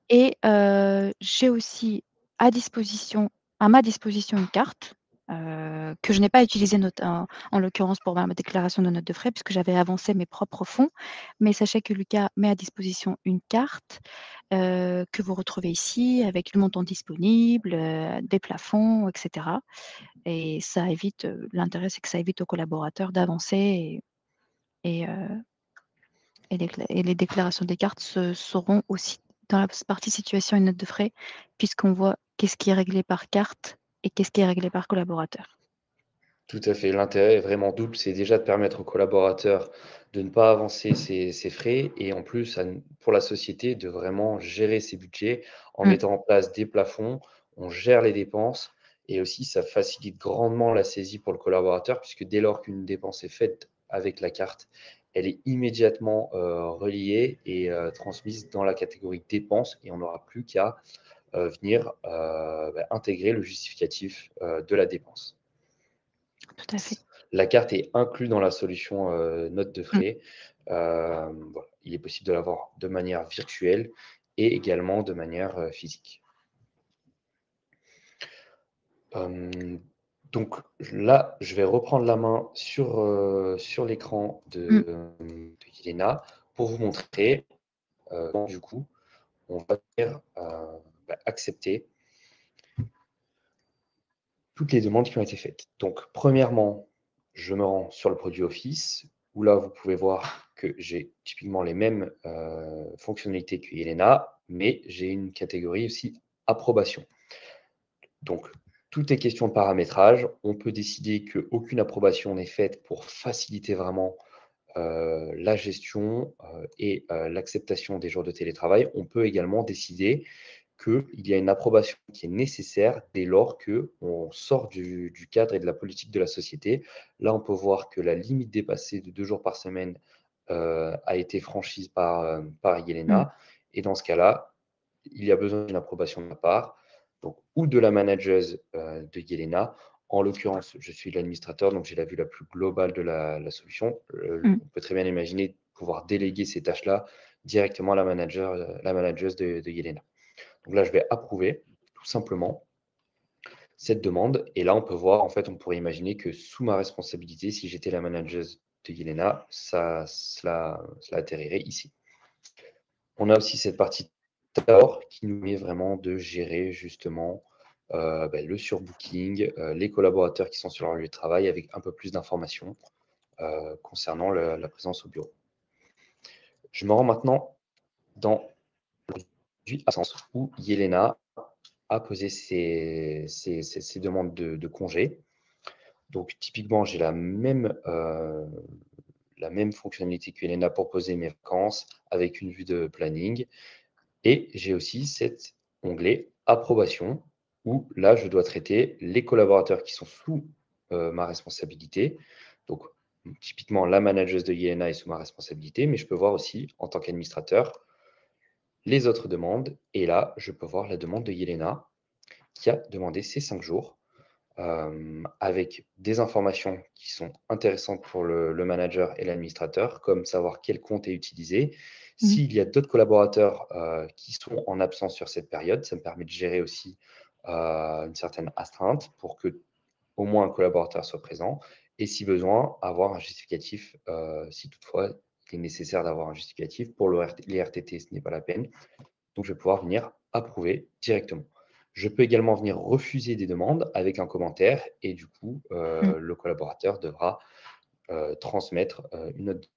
et j'ai aussi à ma disposition une carte. que je n'ai pas utilisé en l'occurrence pour ma déclaration de notes de frais puisque j'avais avancé mes propres fonds. Mais sachez que Lucas met à disposition une carte, que vous retrouvez ici avec le montant disponible, des plafonds et cetera et ça évite, l'intérêt c'est que ça évite aux collaborateurs d'avancer et heu et les déclarations des cartes se seront aussi dans la partie situation et notes de frais puisqu'on voit qu'est-ce qui est réglé par carte et qu'est-ce qui est réglé par collaborateur. Tout à fait. L'intérêt est vraiment double. C'est déjà de permettre aux collaborateurs de ne pas avancer ses frais et en plus, pour la société, de vraiment gérer ses budgets en Mmh, mettant en place des plafonds. On gère les dépenses et aussi ça facilite grandement la saisie pour le collaborateur puisque dès lors qu'une dépense est faite avec la carte, elle est immédiatement reliée et transmise dans la catégorie dépenses et on n'aura plus qu'à venir intégrer le justificatif de la dépense. tout à fait. La carte est inclue dans la solution, notes de Mmh, frais. Voilà, il est possible de l'avoir de manière virtuelle et également de manière, physique. Hem, donc là, je vais reprendre la main sur l'écran mmh, de Yelena pour vous montrer, comment du coup on va faire, accepter toutes les demandes qui ont été faites. Donc, premièrement, je me rends sur le produit Office, où là, vous pouvez voir que j'ai typiquement les mêmes fonctionnalités que Elena, mais j'ai une catégorie aussi approbation. Donc, tout est question de paramétrage. On peut décider qu'aucune approbation n'est faite pour faciliter vraiment la gestion et l'acceptation des jours de télétravail. On peut également décider qu'il y a une approbation qui est nécessaire dès lors qu'on sort du cadre et de la politique de la société. Là, on peut voir que la limite dépassée de 2 jours par semaine a été franchie par mmh, Yelena. Et dans ce cas-là, il y a besoin d'une approbation de ma part, donc, ou de la manageuse de Yelena. En l'occurrence, je suis l'administrateur, donc j'ai la vue la plus globale de la solution. mmh, On peut très bien imaginer pouvoir déléguer ces tâches-là directement à la manageuse de Yelena. Donc là, je vais approuver tout simplement cette demande. Et là, on peut voir, en fait, on pourrait imaginer que sous ma responsabilité, si j'étais la manageuse de Yelena, cela atterrirait ici. On a aussi cette partie d'abord qui nous met vraiment de gérer justement le surbooking, les collaborateurs qui sont sur leur lieu de travail avec un peu plus d'informations concernant la présence au bureau. Je me rends maintenant dans le absence où Yelena a posé ses demandes de congé. Donc typiquement, j'ai la même fonctionnalité que Yelena pour poser mes vacances avec une vue de planning. Et j'ai aussi cet onglet approbation où là, je dois traiter les collaborateurs qui sont sous ma responsabilité. Donc, typiquement, la manageuse de Yelena est sous ma responsabilité, mais je peux voir aussi, en tant qu'administrateur, les autres demandes. Et là, je peux voir la demande de Yelena qui a demandé ces 5 jours avec des informations qui sont intéressantes pour le manager et l'administrateur, comme savoir quel compte est utilisé. mmh, S'il y a d'autres collaborateurs qui sont en absence sur cette période, ça me permet de gérer aussi une certaine astreinte pour que au moins un collaborateur soit présent. Et si besoin, avoir un justificatif, si toutefois il est nécessaire d'avoir un justificatif. Pour les RTT, ce n'est pas la peine. Donc, je vais pouvoir venir approuver directement. Je peux également venir refuser des demandes avec un commentaire et du coup, mmh, le collaborateur devra transmettre une note.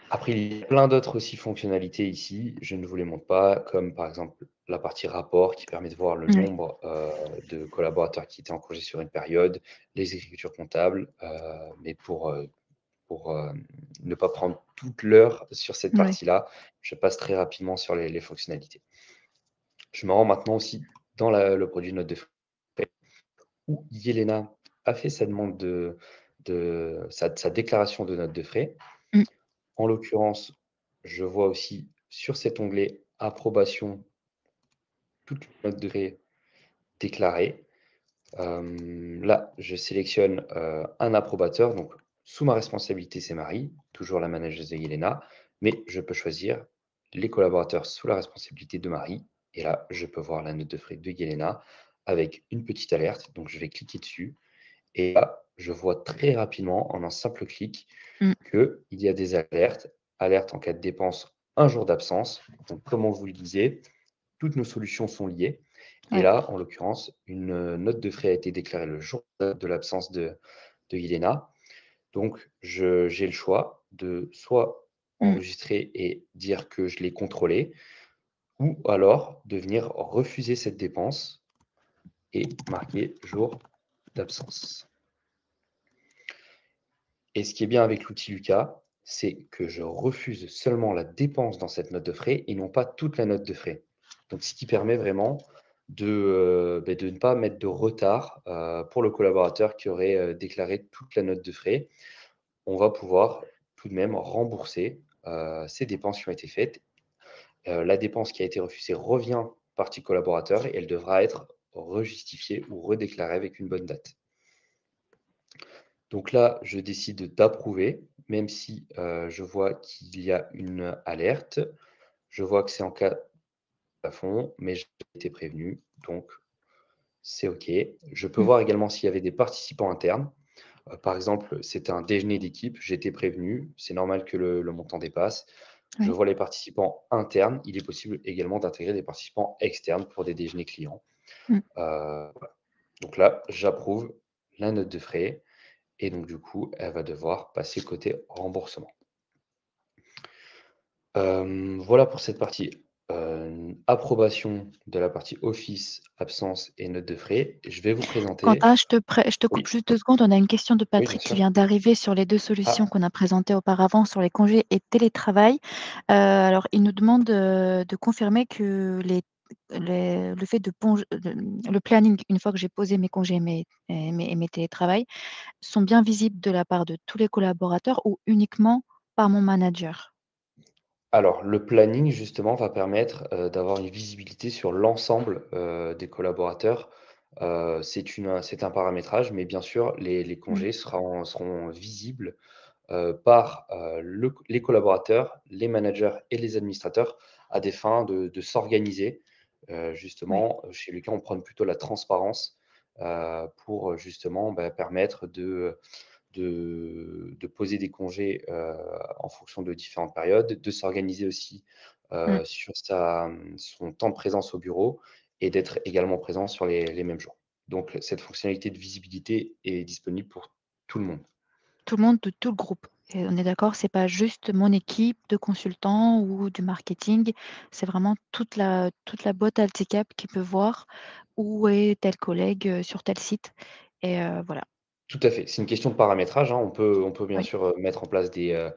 Après, il y a plein d'autres aussi fonctionnalités ici. Je ne vous les montre pas, comme par exemple la partie rapport qui permet de voir le ouais, nombre de collaborateurs qui étaient en congé sur une période, les écritures comptables, mais pour ne pas prendre toute l'heure sur cette ouais, partie-là, je passe très rapidement sur les fonctionnalités. Je me rends maintenant aussi dans le produit note de frais où Yelena a fait sa demande sa déclaration de note de frais. mmh, En l'occurrence, je vois aussi sur cet onglet approbation toutes les notes de frais déclarées. Là, je sélectionne un approbateur. Donc, sous ma responsabilité, c'est Marie, toujours la manageuse de Yelena, mais je peux choisir les collaborateurs sous la responsabilité de Marie. Et là, je peux voir la note de frais de Yelena avec une petite alerte. Donc, je vais cliquer dessus et là, je vois très rapidement, en un simple clic, Mmh. qu'il y a des alertes. Alerte en cas de dépense, un jour d'absence. Donc, comme on vous le disait, toutes nos solutions sont liées. Et Ouais. là, en l'occurrence, une note de frais a été déclarée le jour de l'absence de Yelena. Donc, j'ai le choix de soit Mmh. enregistrer et dire que je l'ai contrôlé, ou alors de venir refuser cette dépense et marquer jour d'absence. Et ce qui est bien avec l'outil Lucas, c'est que je refuse seulement la dépense dans cette note de frais et non pas toute la note de frais. Donc, ce qui permet vraiment de ne pas mettre de retard pour le collaborateur qui aurait déclaré toute la note de frais. On va pouvoir tout de même rembourser ces dépenses qui ont été faites. La dépense qui a été refusée revient partie collaborateur et elle devra être rejustifiée ou redéclarée avec une bonne date. Donc là, je décide d'approuver, même si je vois qu'il y a une alerte. Je vois que c'est en cas de plafond, mais j'ai été prévenu, donc c'est OK. Je peux Mmh. voir également s'il y avait des participants internes. Par exemple, c'était un déjeuner d'équipe, j'ai été prévenu, c'est normal que le montant dépasse. Je Oui. vois les participants internes. Il est possible également d'intégrer des participants externes pour des déjeuners clients. Mmh. Voilà. Donc là, j'approuve la note de frais et donc du coup, elle va devoir passer côté remboursement. Voilà pour cette partie, approbation de la partie office, absence et note de frais. Je vais vous présenter Quentin, je te coupe oui, juste 2 secondes. On a une question de oui, bien Patrick qui sûr. vient d'arriver sur les 2 Ah, solutions qu'on a présentées auparavant sur les congés et télétravail. Alors il nous demande, de confirmer que le fait de le planning, une fois que j'ai posé mes congés et mes télétravails, sont bien visibles de la part de tous les collaborateurs ou uniquement par mon manager? alors le planning justement va permettre, d'avoir une visibilité sur l'ensemble, des collaborateurs. C'est un paramétrage, mais bien sûr les Mmh. congés seront visibles par les collaborateurs, les managers et les administrateurs à des fins de s'organiser. Ouais. Justement, chez Lucas, on prône plutôt la transparence pour justement permettre de poser des congés en fonction de différentes périodes, de s'organiser aussi Mmh. sur son temps de présence au bureau et d'être également présent sur les mêmes jours. Donc, cette fonctionnalité de visibilité est disponible pour tout le monde. Tout le monde de tout le groupe et on est d'accord, c'est pas juste mon équipe de consultants ou du marketing, c'est vraiment toute la boîte Alticap qui peut voir où est tel collègue, sur tel site et voilà. Tout à fait. C'est une question de paramétrage, hein. On peut bien Oui, sûr, mettre en place des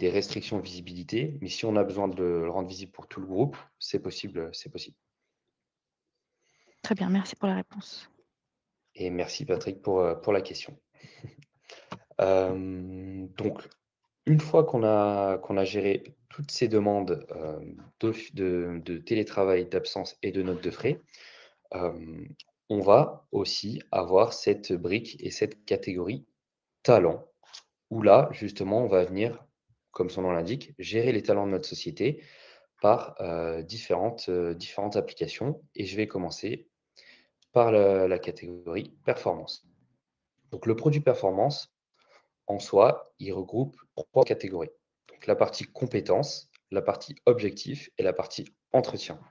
restrictions de visibilité, mais si on a besoin de le rendre visible pour tout le groupe, c'est possible, c'est possible. très bien, merci pour la réponse. Et merci Patrick pour la question. Donc une fois qu'on a géré toutes ces demandes, de télétravail, d'absence et de notes de frais, hem, on va aussi avoir cette brique et cette catégorie talents. Où là, justement, on va venir, comme son nom l'indique, gérer les talents de notre société par, différentes applications et je vais commencer par la catégorie performance. Donc le produit performance, en soi, il regroupe 3 catégories. Donc la partie compétences, la partie objectif et la partie entretien.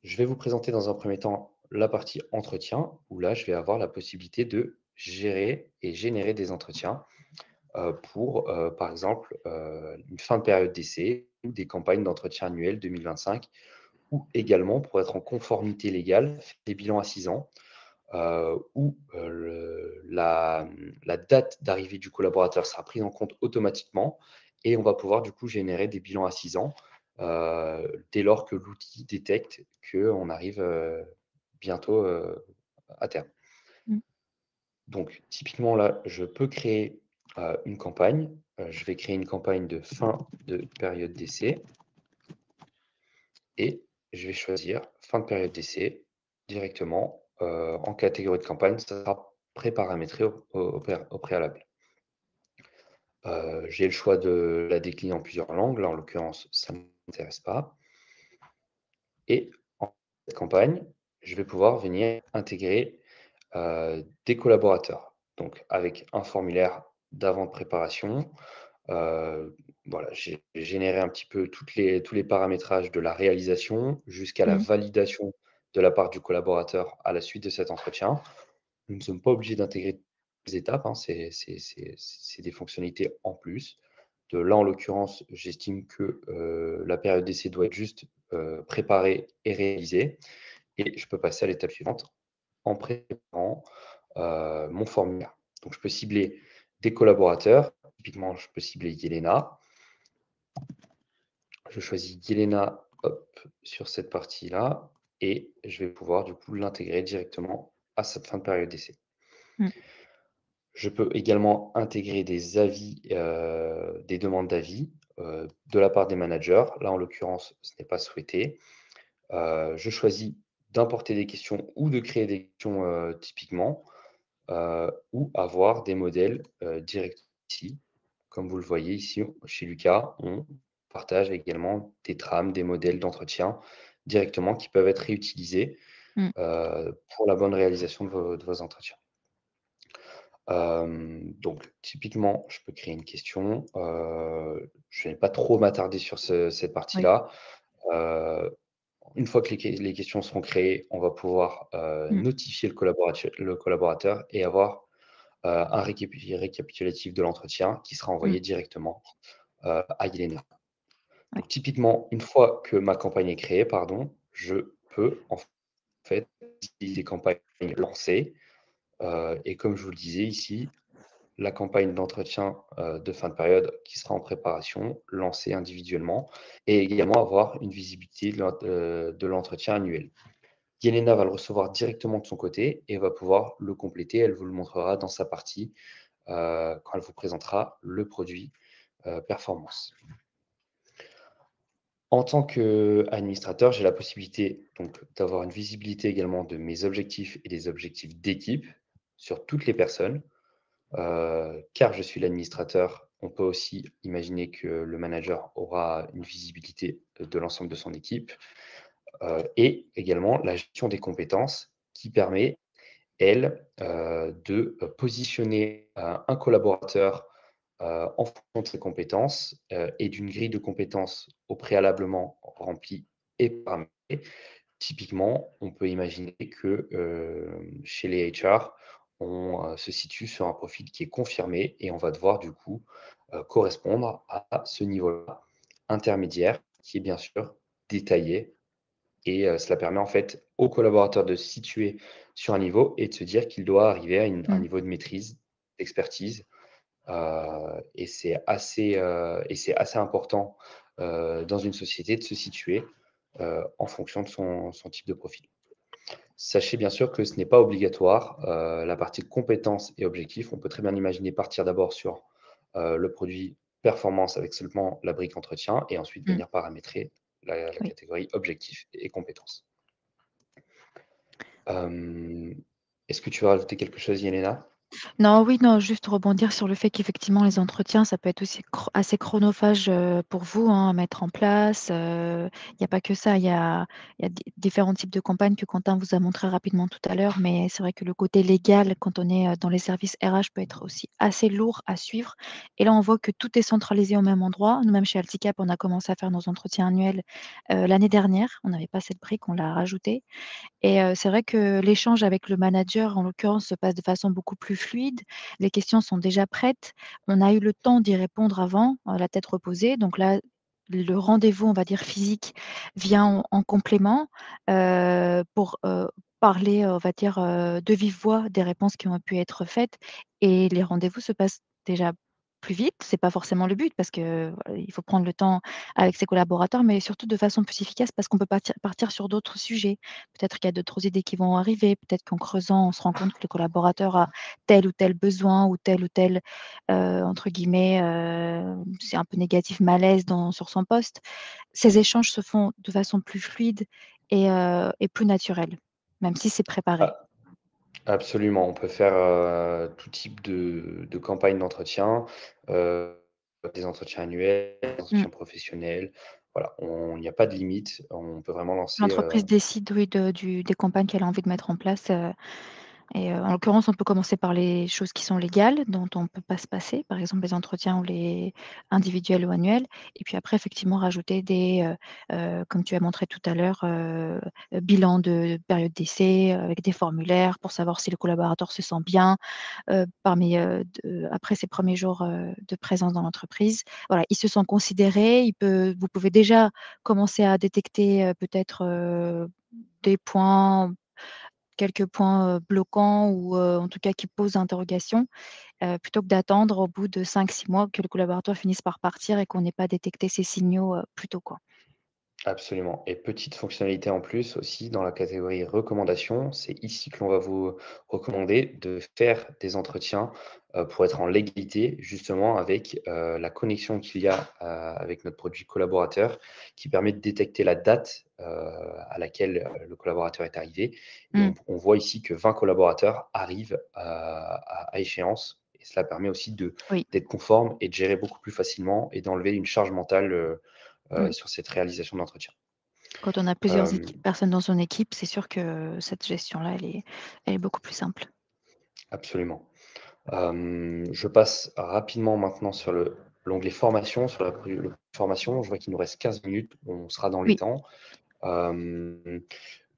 Je vais vous présenter dans un premier temps la partie entretien, où là, je vais avoir la possibilité de gérer et générer des entretiens pour, par exemple, une fin de période d'essai ou des campagnes d'entretien annuel 2025 ou également pour être en conformité légale, faire des bilans à 6 ans, où, la date d'arrivée du collaborateur sera prise en compte automatiquement et on va pouvoir du coup générer des bilans à 6 ans, dès lors que l'outil détecte qu'on arrive, bientôt, à terme. Mmh. Donc typiquement là, je peux créer, une campagne. Je vais créer une campagne de fin de période d'essai et je vais choisir fin de période d'essai directement, en catégorie de campagne, ça sera préparamétré au préalable. J'ai le choix de la décliner en plusieurs langues. Là, en l'occurrence, ça ne m'intéresse pas et en campagne, je vais pouvoir venir intégrer des collaborateurs. Donc avec un formulaire d'avant de préparation, voilà, j'ai généré un petit peu tous les paramétrages de la réalisation jusqu'à la Mmh. validation de la part du collaborateur à la suite de cet entretien. Nous ne sommes pas obligés d'intégrer toutes les étapes, hein, c'est des fonctionnalités en plus. De là, en l'occurrence, j'estime que, la période d'essai doit être juste, préparée et réalisée et je peux passer à l'étape suivante en préparant, mon formulaire. Donc je peux cibler des collaborateurs. Typiquement, je peux cibler Yelena. Je choisis Yelena, hop, sur cette partie-là et je vais pouvoir du coup l'intégrer directement à cette fin de période d'essai. Mmh. Je peux également intégrer des avis, des demandes d'avis, de la part des managers. Là, en l'occurrence, ce n'est pas souhaité. Je choisis d'importer des questions ou de créer des questions, typiquement, ou avoir des modèles, directs ici. Comme vous le voyez ici, chez Lucas, on partage également des trames, des modèles d'entretien directement qui peuvent être réutilisés, Mmh. pour la bonne réalisation de vos entretiens. Donc typiquement, je peux créer une question, je ne vais pas trop m'attarder sur cette Oui. partie-là. Heu, une fois que les questions seront créées, on va pouvoir, Mmh. notifier le collaborateur et avoir, un récapitulatif de l'entretien qui sera Mmh. envoyé directement, à Yelena. Oui. Donc typiquement, une fois que ma campagne est créée, pardon, je peux en fait utiliser des campagnes lancées, et comme je vous le disais ici, la campagne d'entretien, de fin de période qui sera en préparation, lancée individuellement et également avoir une visibilité de l'entretien annuel. Yelena va le recevoir directement de son côté et va pouvoir le compléter. Elle vous le montrera dans sa partie, quand elle vous présentera le produit, performance. En tant qu'administrateur, j'ai la possibilité donc d'avoir une visibilité également de mes objectifs et des objectifs d'équipe sur toutes les personnes. Car je suis l'administrateur, on peut aussi imaginer que le manager aura une visibilité de l'ensemble de son équipe, et également la gestion des compétences qui permet, elle, de, positionner, un collaborateur, en fonction de ses compétences, et d'une grille de compétences au préalablement remplie et paramétrée. Typiquement, on peut imaginer que, chez les HR, on, se situe sur un profil qui est confirmé et on va devoir du coup, correspondre à ce niveau-là intermédiaire qui est bien sûr détaillé et cela permet en fait au collaborateur de se situer sur un niveau et de se dire qu'il doit arriver à un Mmh. niveau de maîtrise, d'expertise, et c'est assez important, dans une société de se situer, en fonction de son type de profil. Sachez bien sûr que ce n'est pas obligatoire, la partie compétences et objectifs, on peut très bien imaginer partir d'abord sur, le produit performance avec seulement la brique entretien et ensuite Mmh. venir paramétrer la Oui. catégorie objectifs et compétences. Hem, est-ce que tu veux rajouter quelque chose, Yelena? Non, oui, non, juste rebondir sur le fait qu'effectivement les entretiens, ça peut être aussi assez chronophage, pour vous, hein, à mettre en place. Il y a pas que ça, il y a différents types de campagnes que Quentin vous a montré rapidement tout à l'heure, mais c'est vrai que le côté légal, quand on est, dans les services RH, peut être aussi assez lourd à suivre et là, on voit que tout est centralisé au même endroit. Nous-mêmes, chez Alticap, on a commencé à faire nos entretiens annuels, l'année dernière. On n'avait pas cette brique, on l'a rajoutée. Et c'est vrai que l'échange avec le manager, en l'occurrence, se passe de façon beaucoup plus fluide. Les questions sont déjà prêtes. On a eu le temps d'y répondre avant, la tête reposée. Donc là, le rendez-vous, on va dire physique, vient en complément, pour, parler, on va dire, de vive voix des réponses qui ont pu être faites et les rendez-vous se passent déjà plus vite. C'est pas forcément le but parce que, voilà, il faut prendre le temps avec ses collaborateurs, mais surtout de façon plus efficace parce qu'on peut partir sur d'autres sujets. Peut-être qu'il y a d'autres idées qui vont arriver, peut-être qu'en creusant, on se rend compte que le collaborateur a tel ou tel besoin ou tel, entre guillemets, c'est un peu négatif, malaise sur son poste. Ces échanges se font de façon plus fluide et plus naturelle, même si c'est préparé. Ah, absolument, on peut faire, tout type de campagne d'entretien, des entretiens annuels, des Mmh. entretiens professionnels. voilà, il n'y a pas de limite, on peut vraiment lancer, L'entreprise décide, oui, des campagnes qu'elle a envie de mettre en place, et en l'occurrence, on peut commencer par les choses qui sont légales, dont on ne peut pas se passer, par exemple les entretiens ou les individuels ou annuels et puis après effectivement rajouter comme tu as montré tout à l'heure, bilan de période d'essai, avec des formulaires pour savoir si le collaborateur se sent bien, après ses premiers jours, de présence dans l'entreprise. Voilà, il se sent considéré, vous pouvez déjà commencer à détecter, peut-être, des points quelques points, bloquants ou, en tout cas qui posent interrogation, plutôt que d'attendre au bout de 5-6 mois que le collaborateur finisse par partir et qu'on n'ait pas détecté ces signaux, plus tôt, quoi. absolument. Et petite fonctionnalité en plus aussi dans la catégorie recommandations, c'est ici que l'on va vous recommander de faire des entretiens, pour être en légalité justement avec, la connexion qu'il y a, avec notre produit collaborateur qui permet de détecter la date, à laquelle, le collaborateur est arrivé et Mmh, on voit ici que 20 collaborateurs arrivent, à échéance et cela permet aussi oui, d'être conforme et de gérer beaucoup plus facilement et d'enlever une charge mentale, oui. sur cette réalisation d'entretien. Quand on a plusieurs Hem, personnes dans son équipe, c'est sûr que cette gestion-là, elle est beaucoup plus simple. Absolument. Je passe rapidement maintenant sur l'onglet formation, sur le formation. Je vois qu'il nous reste 15 minutes, on sera dans les Oui. temps. Hem,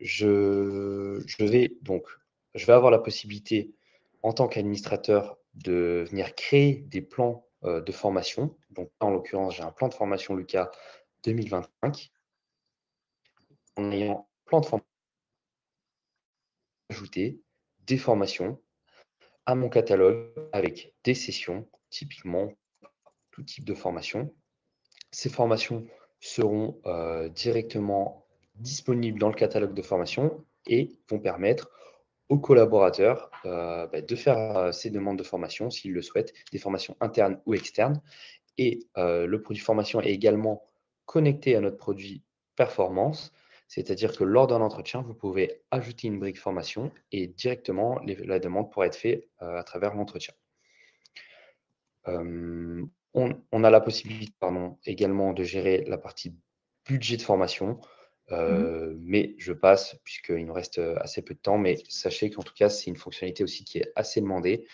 je vais donc je vais avoir la possibilité, en tant qu'administrateur, de venir créer des plans, de formation. Donc en l'occurrence, j'ai un plan de formation Lucas 2025. En ayant plan de formation ajouté, des formations à mon catalogue avec des sessions, typiquement tout type de formation. Ces formations seront, directement disponibles dans le catalogue de formation et vont permettre aux collaborateurs, de faire, ces demandes de formation s'ils le souhaitent, des formations internes ou externes et le produit formation est également connecté à notre produit performance. C'est-à-dire que lors d'un entretien, vous pouvez ajouter une brique formation et directement la demande pourra être faite, à travers l'entretien. On a la possibilité, pardon, également de gérer la partie budget de formation, Mmh. mais je passe puisqu'il nous reste, assez peu de temps. Mais sachez qu'en tout cas, c'est une fonctionnalité aussi qui est assez demandée,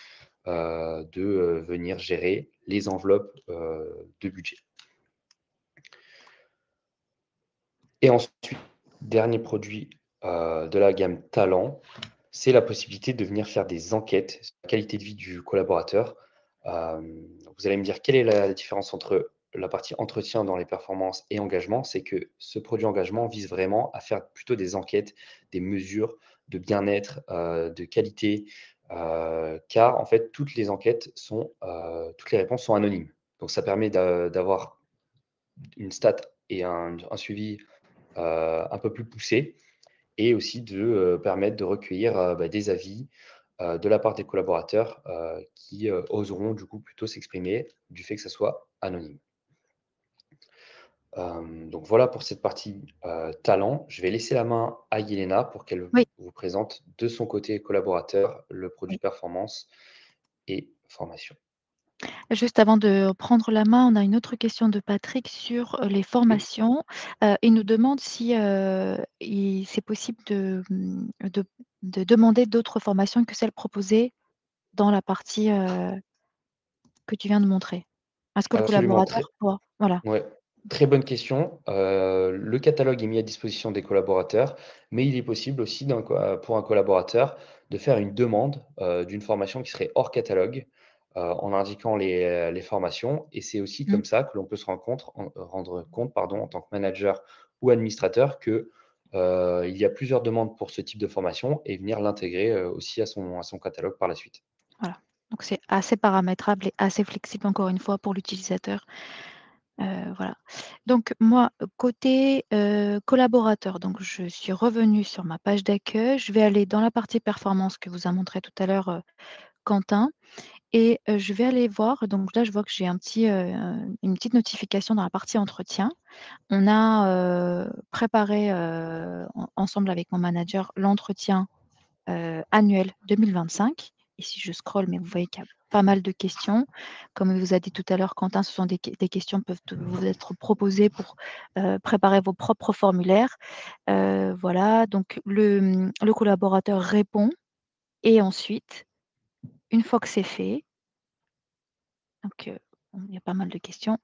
de, venir gérer les enveloppes, de budget. Et ensuite, dernier produit, de la gamme talent, c'est la possibilité de venir faire des enquêtes sur la qualité de vie du collaborateur. Vous allez me dire quelle est la différence entre la partie entretien dans les performances et engagement? C'est que ce produit engagement vise vraiment à faire plutôt des enquêtes, des mesures de bien-être, de qualité, car en fait toutes les réponses sont anonymes. Donc ça permet d'avoir une stat et un suivi un peu plus poussé et aussi de, permettre de recueillir, des avis, de la part des collaborateurs, qui, oseront du coup plutôt s'exprimer du fait que ça soit anonyme. Donc voilà pour cette partie, talent. Je vais laisser la main à Yelena pour qu'elle Oui, vous présente de son côté collaborateur, le produit oui. performance et formation. Juste avant de prendre la main, on a une autre question de Patrick sur, les Oui, formations. Il nous demande si, c'est possible de demander d'autres formations que celles proposées dans la partie, que tu viens de montrer. Est-ce que le absolument, collaborateur doit voilà. ouais, très bonne question. Le catalogue est mis à disposition des collaborateurs, mais il est possible aussi pour un collaborateur de faire une demande, d'une formation qui serait hors catalogue, en indiquant les formations et c'est aussi Mmh. comme ça que l'on peut se rendre compte, pardon, en tant que manager ou administrateur que, il y a plusieurs demandes pour ce type de formation et venir l'intégrer, aussi à son catalogue par la suite. Voilà. Donc c'est assez paramétrable et assez flexible encore une fois pour l'utilisateur. Voilà. Donc moi, côté, collaborateur, donc je suis revenue sur ma page d'accueil. Je vais aller dans la partie performance que vous a montré tout à l'heure, Quentin et je vais aller voir donc là, je vois que j'ai une petite notification dans la partie entretien. On a, préparé, ensemble avec mon manager l'entretien, annuel 2025 et si je scrolle, mais vous voyez qu'il y a pas mal de questions. Comme il vous a dit tout à l'heure Quentin, ce sont des questions peuvent vous être proposées pour, préparer vos propres formulaires. Voilà, donc le collaborateur répond et ensuite, une fois que c'est fait, donc bon, il y a pas mal de questions,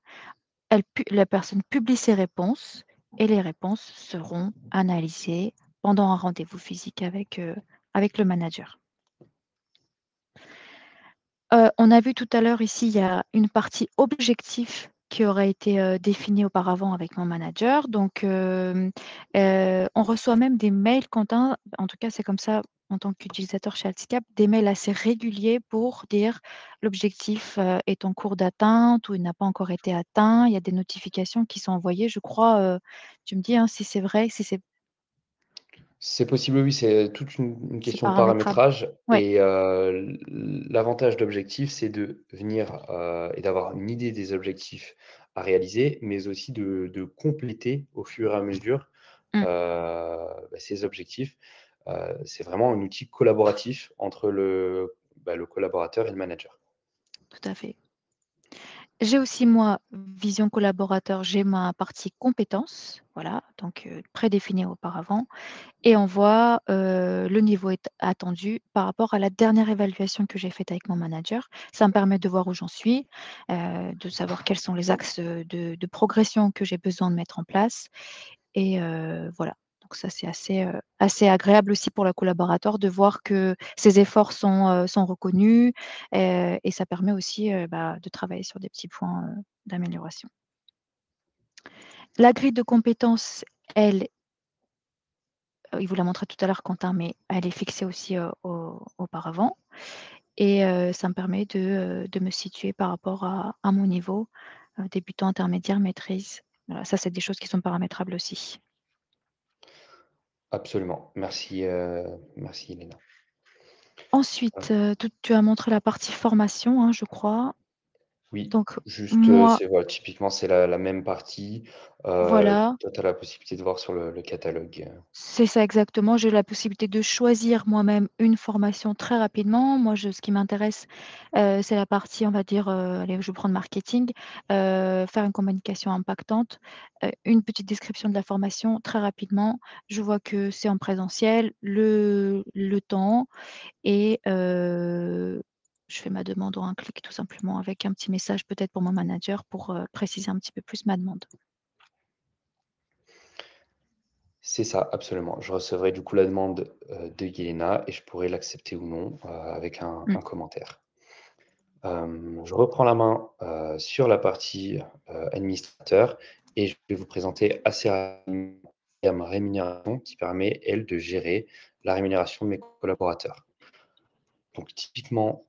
la personne publie ses réponses et les réponses seront analysées pendant un rendez-vous physique avec le manager. On a vu tout à l'heure ici, il y a une partie objectif qui aurait été, définie auparavant avec mon manager. Donc, on reçoit même des mails, Quentin, en tout cas, c'est comme ça en tant qu'utilisateur chez Alticap, des mails assez réguliers pour dire: «L'objectif, est en cours d'atteinte» ou «Il n'a pas encore été atteint». Il y a des notifications qui sont envoyées, je crois, tu me dis, hein, si c'est vrai, si C'est possible, oui, c'est toute une c'est question de paramétrable? paramétrage Ouais. et l'avantage d'Objectif, c'est de venir, et d'avoir une idée des objectifs à réaliser, mais aussi de compléter au fur et à mesure, Mmh, ces objectifs. C'est vraiment un outil collaboratif entre le collaborateur et le manager. tout à fait. J'ai aussi moi, vision collaborateur, j'ai ma partie compétences, voilà, donc prédéfinie auparavant et on voit, le niveau attendu par rapport à la dernière évaluation que j'ai faite avec mon manager. Ça me permet de voir où j'en suis, de savoir quels sont les axes, de progression que j'ai besoin de mettre en place et voilà. Donc ça, c'est assez agréable aussi pour le collaborateur de voir que ses efforts sont reconnus, et ça permet aussi, de travailler sur des petits points, d'amélioration. La grille de compétences, elle, il vous l'a montré tout à l'heure Quentin, mais elle est fixée aussi, auparavant et ça me permet de me situer par rapport à mon niveau, débutant, intermédiaire, maîtrise. Voilà, ça, c'est des choses qui sont paramétrables aussi. Absolument. Merci, merci Elena. Ensuite, tu as montré la partie formation, hein, je crois. Oui, Donc juste, moi c'est voilà, typiquement, c'est la même partie. voilà, Toi, tu as la possibilité de voir sur le catalogue. c'est ça exactement. J'ai la possibilité de choisir moi-même une formation très rapidement. Moi, ce qui m'intéresse, c'est la partie, on va dire, allez, je vais prendre marketing, faire une communication impactante, une petite description de la formation très rapidement. Je vois que c'est en présentiel, le temps et je fais ma demande en un clic tout simplement avec un petit message peut-être pour mon manager pour, préciser un petit peu plus ma demande. C'est ça, absolument. Je recevrai du coup la demande, de Yelena et je pourrai l'accepter ou non, avec Mmh, un commentaire. Je reprends la main, sur la partie, administrateur et je vais vous présenter assez rapidement la gamme rémunération qui permet, elle, de gérer la rémunération de mes collaborateurs. Donc typiquement,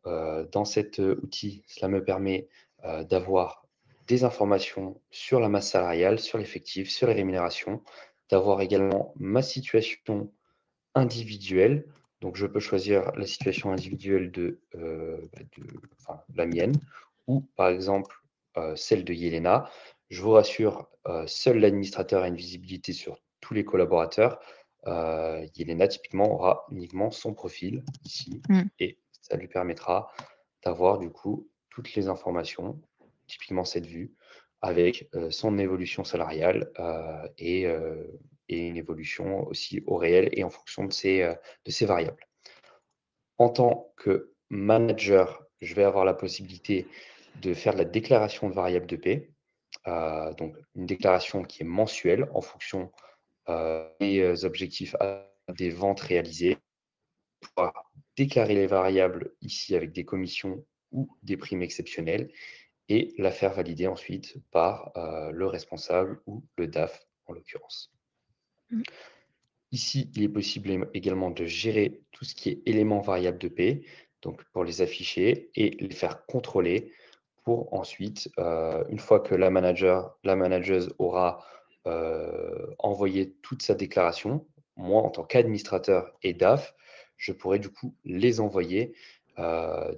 dans cet, outil, cela me permet, d'avoir des informations sur la masse salariale, sur l'effectif, sur les rémunérations, d'avoir également ma situation individuelle. Donc je peux choisir la situation individuelle enfin, la mienne ou par exemple, celle de Yelena. Je vous rassure, seul l'administrateur a une visibilité sur tous les collaborateurs. Yelena typiquement aura uniquement son profil ici mmh, et ça lui permettra d'avoir du coup toutes les informations, typiquement cette vue, avec, son évolution salariale, et une évolution aussi au réel et en fonction de ces variables. En tant que manager, je vais avoir la possibilité de faire de la déclaration de variable de paie, donc une déclaration qui est mensuelle en fonction, des, objectifs des ventes réalisées, pouvoir déclarer les variables ici avec des commissions ou des primes exceptionnelles et la faire valider ensuite par, le responsable ou le DAF en l'occurrence. mmh, Ici, il est possible également de gérer tout ce qui est éléments variables de paie, donc pour les afficher et les faire contrôler pour ensuite, une fois que la manageuse aura, envoyé toute sa déclaration, moi en tant qu'administrateur et DAF, je pourrais du coup les envoyer,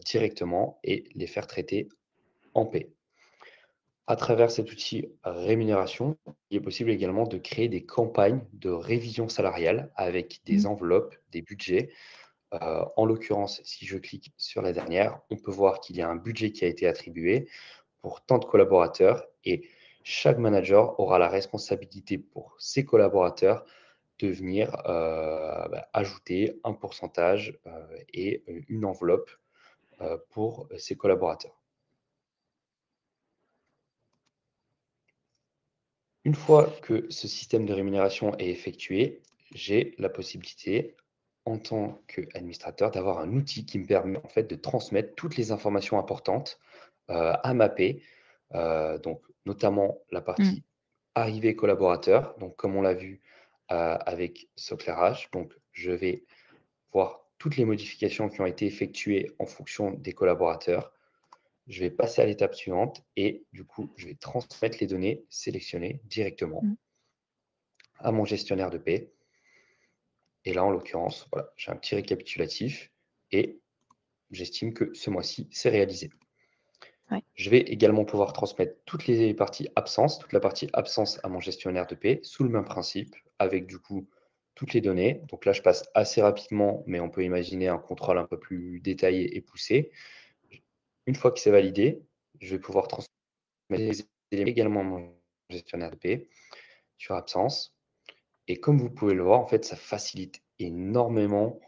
directement et les faire traiter en paie. À travers cet outil rémunération, il est possible également de créer des campagnes de révision salariale avec des mmh, enveloppes, des budgets, En l'occurrence, si je clique sur la dernière, on peut voir qu'il y a un budget qui a été attribué pour tant de collaborateurs et chaque manager aura la responsabilité pour ses collaborateurs de venir ajouter un pourcentage et une enveloppe pour ses collaborateurs. Une fois que ce système de rémunération est effectué, j'ai la possibilité, en tant qu'administrateur, d'avoir un outil qui me permet en fait de transmettre toutes les informations importantes à mapper, donc notamment la Mmh. partie arrivée collaborateur, donc comme on l'a vu avec Soclarage. Donc je vais voir toutes les modifications qui ont été effectuées en fonction des collaborateurs. Je vais passer à l'étape suivante et du coup, je vais transmettre les données sélectionnées directement Mmh. à mon gestionnaire de paie. Et là, en l'occurrence, voilà, j'ai un petit récapitulatif et j'estime que ce mois-ci, c'est réalisé. Ouais. Je vais également pouvoir transmettre toutes les parties absence, toute la partie absence à mon gestionnaire de paie sous le même principe, avec du coup toutes les données. Donc là, je passe assez rapidement, mais on peut imaginer un contrôle un peu plus détaillé et poussé. Une fois que c'est validé, je vais pouvoir transmettre les éléments également à mon gestionnaire de paie sur absence. Et comme vous pouvez le voir, en fait, ça facilite énormément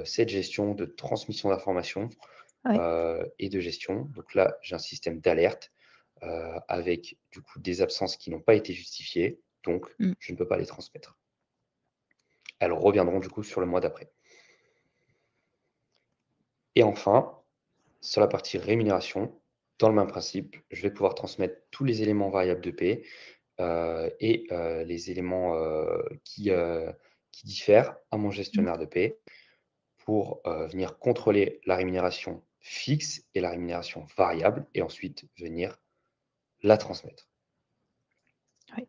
cette gestion de transmission d'informations Ouais. et de gestion. Donc là, j'ai un système d'alerte avec du coup des absences qui n'ont pas été justifiées, donc Mmh. je ne peux pas les transmettre. Elles reviendront du coup sur le mois d'après. Et enfin, sur la partie rémunération, dans le même principe, je vais pouvoir transmettre tous les éléments variables de paie et les éléments qui diffèrent à mon Mmh. gestionnaire de paie pour venir contrôler la rémunération fixe et la rémunération variable et ensuite venir la transmettre. Oui.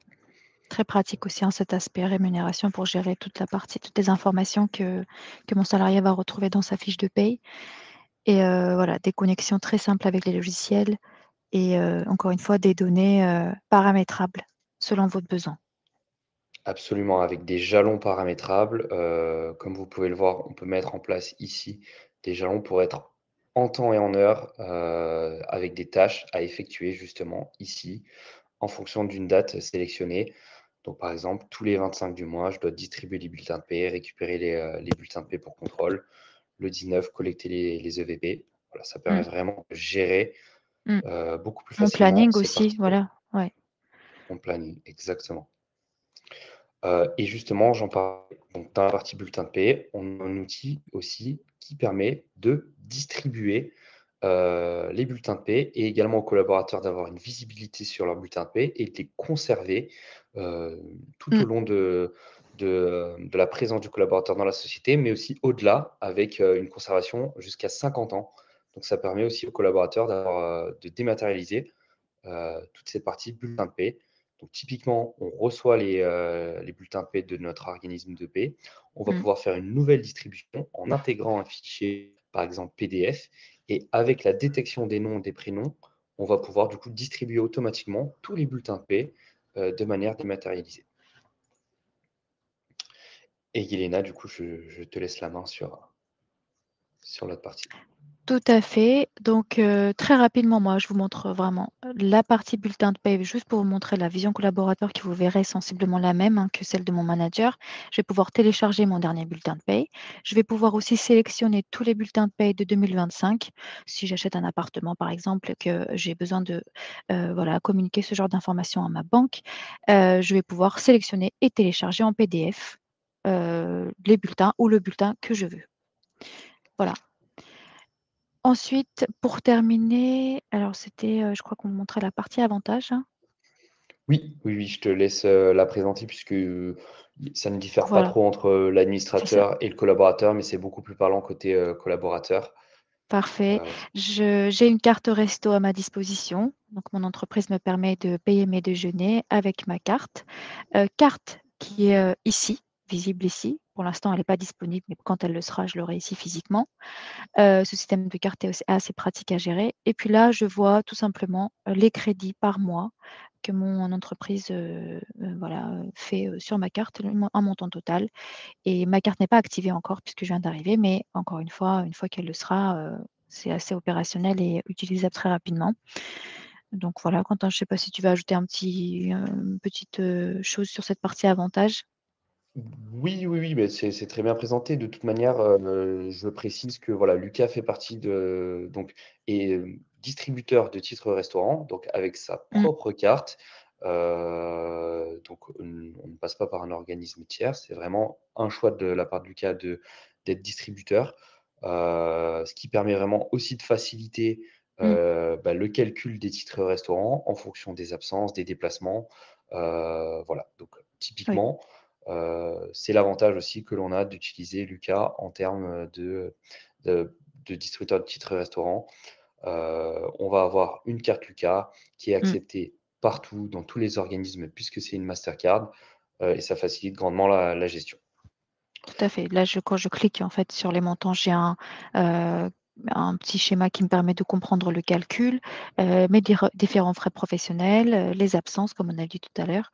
Très pratique aussi, hein, cet aspect rémunération pour gérer toute la partie, toutes les informations que mon salarié va retrouver dans sa fiche de paye et voilà, des connexions très simples avec les logiciels et encore une fois, des données, paramétrables selon votre besoin. Absolument, avec des jalons paramétrables, comme vous pouvez le voir, on peut mettre en place ici des jalons pour être en temps et en heure, avec des tâches à effectuer justement ici, en fonction d'une date sélectionnée. Donc par exemple, tous les 25 du mois, je dois distribuer les bulletins de paie, récupérer les bulletins de paie pour contrôle. Le 19, collecter les EVP. Voilà, ça permet Mmh. vraiment de gérer, Mmh. beaucoup plus Mon facilement planning cette aussi, partie paie. voilà, ouais. Mon planning, exactement. Et justement, j'en parlais, donc dans la partie bulletin de paie, on a un outil aussi qui permet de distribuer, les bulletins de paie et également aux collaborateurs d'avoir une visibilité sur leurs bulletins de paie et de les conserver, tout Mmh. au long de la présence du collaborateur dans la société, mais aussi au-delà avec, une conservation jusqu'à 50 ans. Donc ça permet aussi aux collaborateurs d'avoir, de dématérialiser toute cette partie bulletin de paie. Donc typiquement, on reçoit les bulletins de paie de notre organisme de paie. On va Mmh. pouvoir faire une nouvelle distribution en intégrant un fichier, par exemple PDF, et avec la détection des noms et des prénoms, on va pouvoir du coup distribuer automatiquement tous les bulletins de paie de manière dématérialisée. Et Yelena, du coup, je te laisse la main sur l'autre partie. Tout à fait. Donc, très rapidement, moi, je vous montre vraiment la partie bulletin de paie, juste pour vous montrer la vision collaborateur qui vous verrez sensiblement la même, hein, que celle de mon manager. Je vais pouvoir télécharger mon dernier bulletin de paie. Je vais pouvoir aussi sélectionner tous les bulletins de paie de 2025. Si j'achète un appartement, par exemple, que j'ai besoin de, voilà, communiquer ce genre d'informations à ma banque, je vais pouvoir sélectionner et télécharger en PDF, les bulletins ou le bulletin que je veux. Voilà. Ensuite, pour terminer, alors c'était, je crois qu'on montrait la partie avantages, hein? Oui, oui, oui, je te laisse la présenter puisque ça ne diffère pas Voilà, trop entre c'est ça. l'administrateur et le collaborateur, mais c'est beaucoup plus parlant côté collaborateur. Parfait. Euh, J'ai une carte resto à ma disposition, donc mon entreprise me permet de payer mes déjeuners avec ma carte. Carte qui est, ici, visible ici, Pour l'instant, elle n'est pas disponible, mais quand elle le sera, je l'aurai ici physiquement. Ce système de carte est aussi assez pratique à gérer et puis là, je vois tout simplement, les crédits par mois que mon entreprise, voilà, fait, sur ma carte, un montant total et ma carte n'est pas activée encore puisque je viens d'arriver, mais encore une fois qu'elle le sera, c'est assez opérationnel et utilisable très rapidement. Donc voilà, Quentin, je ne sais pas si tu veux ajouter une petite, chose sur cette partie avantage? Oui, oui, oui, mais c'est très bien présenté. De toute manière, je précise que voilà, Lucas fait partie de donc est, distributeur de titres restaurants, donc avec sa Mmh, propre carte. Donc on ne passe pas par un organisme tiers. C'est vraiment un choix de la part de Lucas d'être distributeur, ce qui permet vraiment aussi de faciliter, mmh, le calcul des titres restaurants en fonction des absences, des déplacements. Voilà, donc oui, typiquement, c'est l'avantage aussi que l'on a d'utiliser Lucas en termes de distributeur de titres restaurants. On va avoir une carte Lucas qui est mmh, acceptée partout, dans tous les organismes, puisque c'est une Mastercard, et ça facilite grandement la gestion. tout à fait. Là, quand je clique, en fait, sur les montants, j'ai heu, un petit schéma qui me permet de comprendre le calcul, mes différents frais professionnels, les absences, comme on a dit tout à l'heure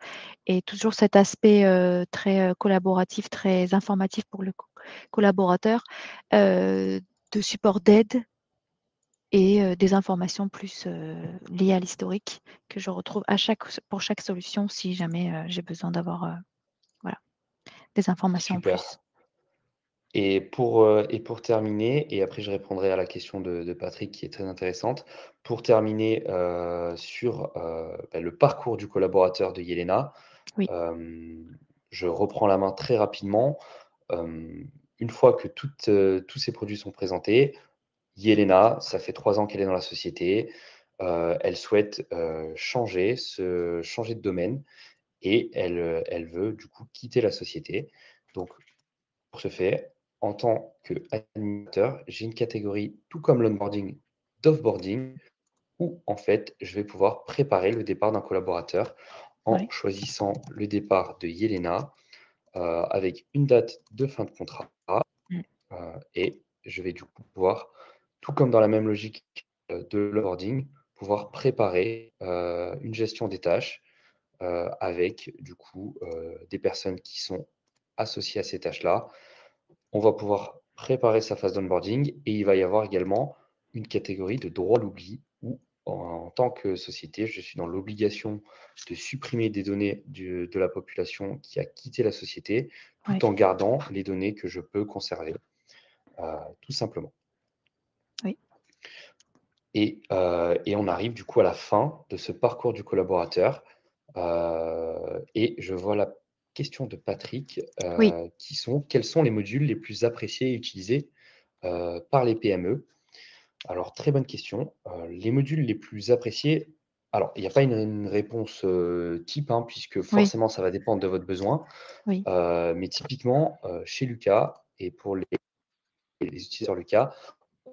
et toujours cet aspect, très, collaboratif, très informatif pour le collaborateur, heu, de support d'aide et des informations plus, liées à l'historique que je retrouve pour chaque solution si jamais, j'ai besoin d'avoir, voilà, des informations en Super. plus. Et pour terminer, et après je répondrai à la question de Patrick qui est très intéressante. Pour terminer, sur, le parcours du collaborateur de Yelena, Oui, je reprends la main très rapidement. Une fois que tous ces produits sont présentés, Yelena, ça fait 3 ans qu'elle est dans la société. Elle souhaite, changer de domaine et elle veut du coup quitter la société. Donc pour ce faire, en tant qu'animateur, j'ai une catégorie tout comme l'onboarding, d'offboarding où en fait, je vais pouvoir préparer le départ d'un collaborateur en ouais, choisissant le départ de Yelena, avec une date de fin de contrat, mmh, et je vais du coup pouvoir, tout comme dans la même logique, de l'onboarding, pouvoir préparer, une gestion des tâches, avec du coup, des personnes qui sont associées à ces tâches-là. On va pouvoir préparer sa phase d'onboarding et il va y avoir également une catégorie de droit à l'oubli où, en tant que société, je suis dans l'obligation de supprimer des données de la population qui a quitté la société, ouais, tout en gardant les données que je peux conserver, tout simplement. oui, Et on arrive du coup à la fin de ce parcours du collaborateur, et je vois la question de Patrick, oui, qui sont: quels sont les modules les plus appréciés et utilisés, par les PME? Alors très bonne question. Les modules les plus appréciés, alors il n'y a pas une réponse, type, hein, puisque oui, forcément ça va dépendre de votre besoin. oui, Mais typiquement, chez Lucas et pour les utilisateurs Lucas,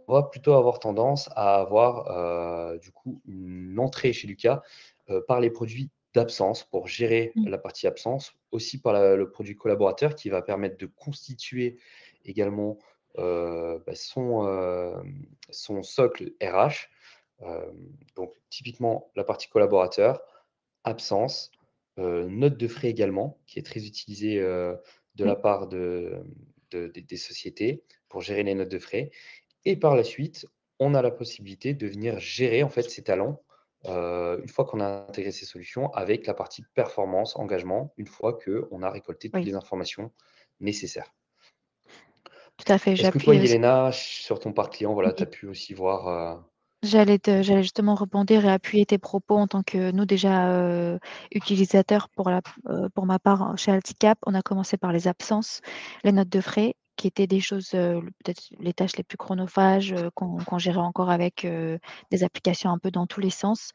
on va plutôt avoir tendance à avoir, du coup, une entrée chez Lucas, par les produits d'absence pour gérer mmh, la partie absence, aussi par le produit collaborateur qui va permettre de constituer également, son socle RH. Donc typiquement la partie collaborateur, absence, note de frais également, qui est très utilisée, de la oui, part des sociétés pour gérer les notes de frais. Et par la suite, on a la possibilité de venir gérer en fait ces talents, une fois qu'on a intégré ces solutions avec la partie performance, engagement, une fois qu'on a récolté toutes oui, les informations nécessaires. tout à fait. Est-ce que toi, J'appuie, Yelena, sur ton parc client, voilà, tu as oui. pu aussi voir, J'allais justement rebondir et appuyer tes propos en tant que nous déjà, utilisateurs pour ma part, chez Alticap, on a commencé par les absences, les notes de frais qui étaient des choses, peut-être les tâches les plus chronophages, qu'on gérait encore avec, des applications un peu dans tous les sens.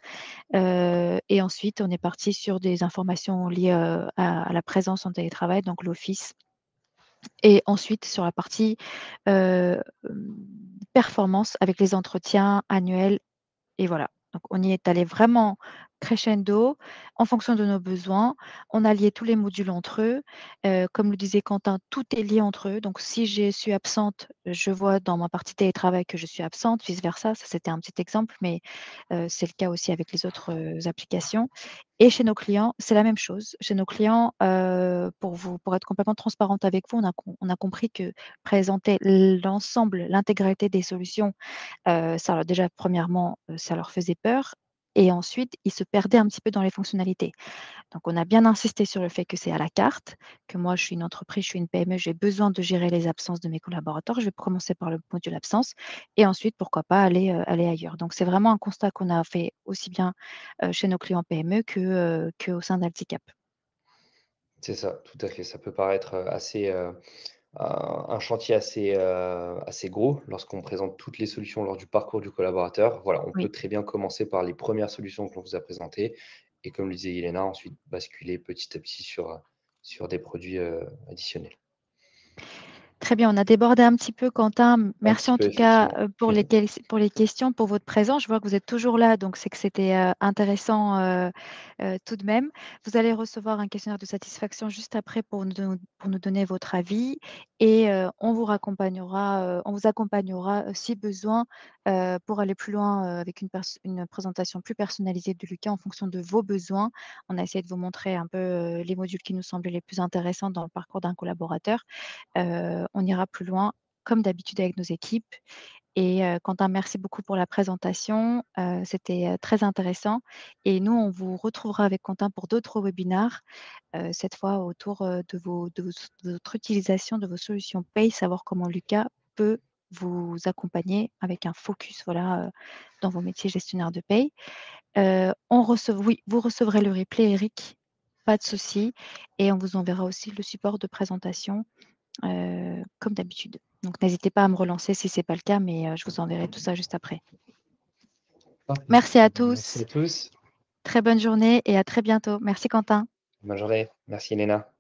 Et ensuite on est parti sur des informations liées, à la présence en télétravail, donc l'Office et ensuite sur la partie, hem, performance avec les entretiens annuels et voilà, donc on y est allé vraiment crescendo, en fonction de nos besoins. On a lié tous les modules entre eux. Comme le disait Quentin, tout est lié entre eux. Donc, si je suis absente, je vois dans ma partie télétravail que je suis absente, vice-versa. Ça, c'était un petit exemple, mais c'est le cas aussi avec les autres applications. Et chez nos clients, c'est la même chose. Chez nos clients, pour être complètement transparente avec vous, on a compris que présenter l'ensemble, l'intégralité des solutions, ça leur déjà premièrement, ça leur faisait peur et ensuite, ils se perdaient un petit peu dans les fonctionnalités. Donc on a bien insisté sur le fait que c'est à la carte, que moi je suis une entreprise, je suis une PME, j'ai besoin de gérer les absences de mes collaborateurs. Je vais commencer par le module absence et ensuite, pourquoi pas aller ailleurs. Donc c'est vraiment un constat qu'on a fait aussi bien, chez nos clients PME qu'au sein d'Alticap. C'est ça, tout à fait. Ça peut paraître, assez, un chantier assez, assez gros lorsqu'on présente toutes les solutions lors du parcours du collaborateur. Voilà, on peut Oui. très bien commencer par les premières solutions que l'on vous a présentées et comme le disait Yelena, ensuite basculer petit à petit sur des produits, additionnels. Très bien, on a débordé un petit peu Quentin. Un Merci petit en peu tout cas, effectivement. pour les questions, pour votre présence. Je vois que vous êtes toujours là, donc c'est que c'était, intéressant, tout de même. Vous allez recevoir un questionnaire de satisfaction juste après pour nous donner votre avis et on vous accompagnera, si besoin, pour aller plus loin, avec une présentation plus personnalisée de Lucas en fonction de vos besoins. On a essayé de vous montrer un peu, les modules qui nous semblaient les plus intéressants dans le parcours d'un collaborateur. On ira plus loin comme d'habitude avec nos équipes et Quentin, merci beaucoup pour la présentation, c'était, très intéressant et nous, on vous retrouvera avec Quentin pour d'autres webinars, cette fois autour, de votre utilisation de vos solutions Pay, savoir comment Lucas peut vous accompagner avec un focus, voilà, dans vos métiers gestionnaires de paye. Oui, vous recevrez le replay Eric, pas de souci et on vous enverra aussi le support de présentation comme d'habitude. Donc n'hésitez pas à me relancer si ce n'est pas le cas, mais je vous enverrai tout ça juste après. Parfait. Merci à Merci tous, à tous. très bonne journée et à très bientôt. Merci Quentin. Bonne journée. Merci Elena.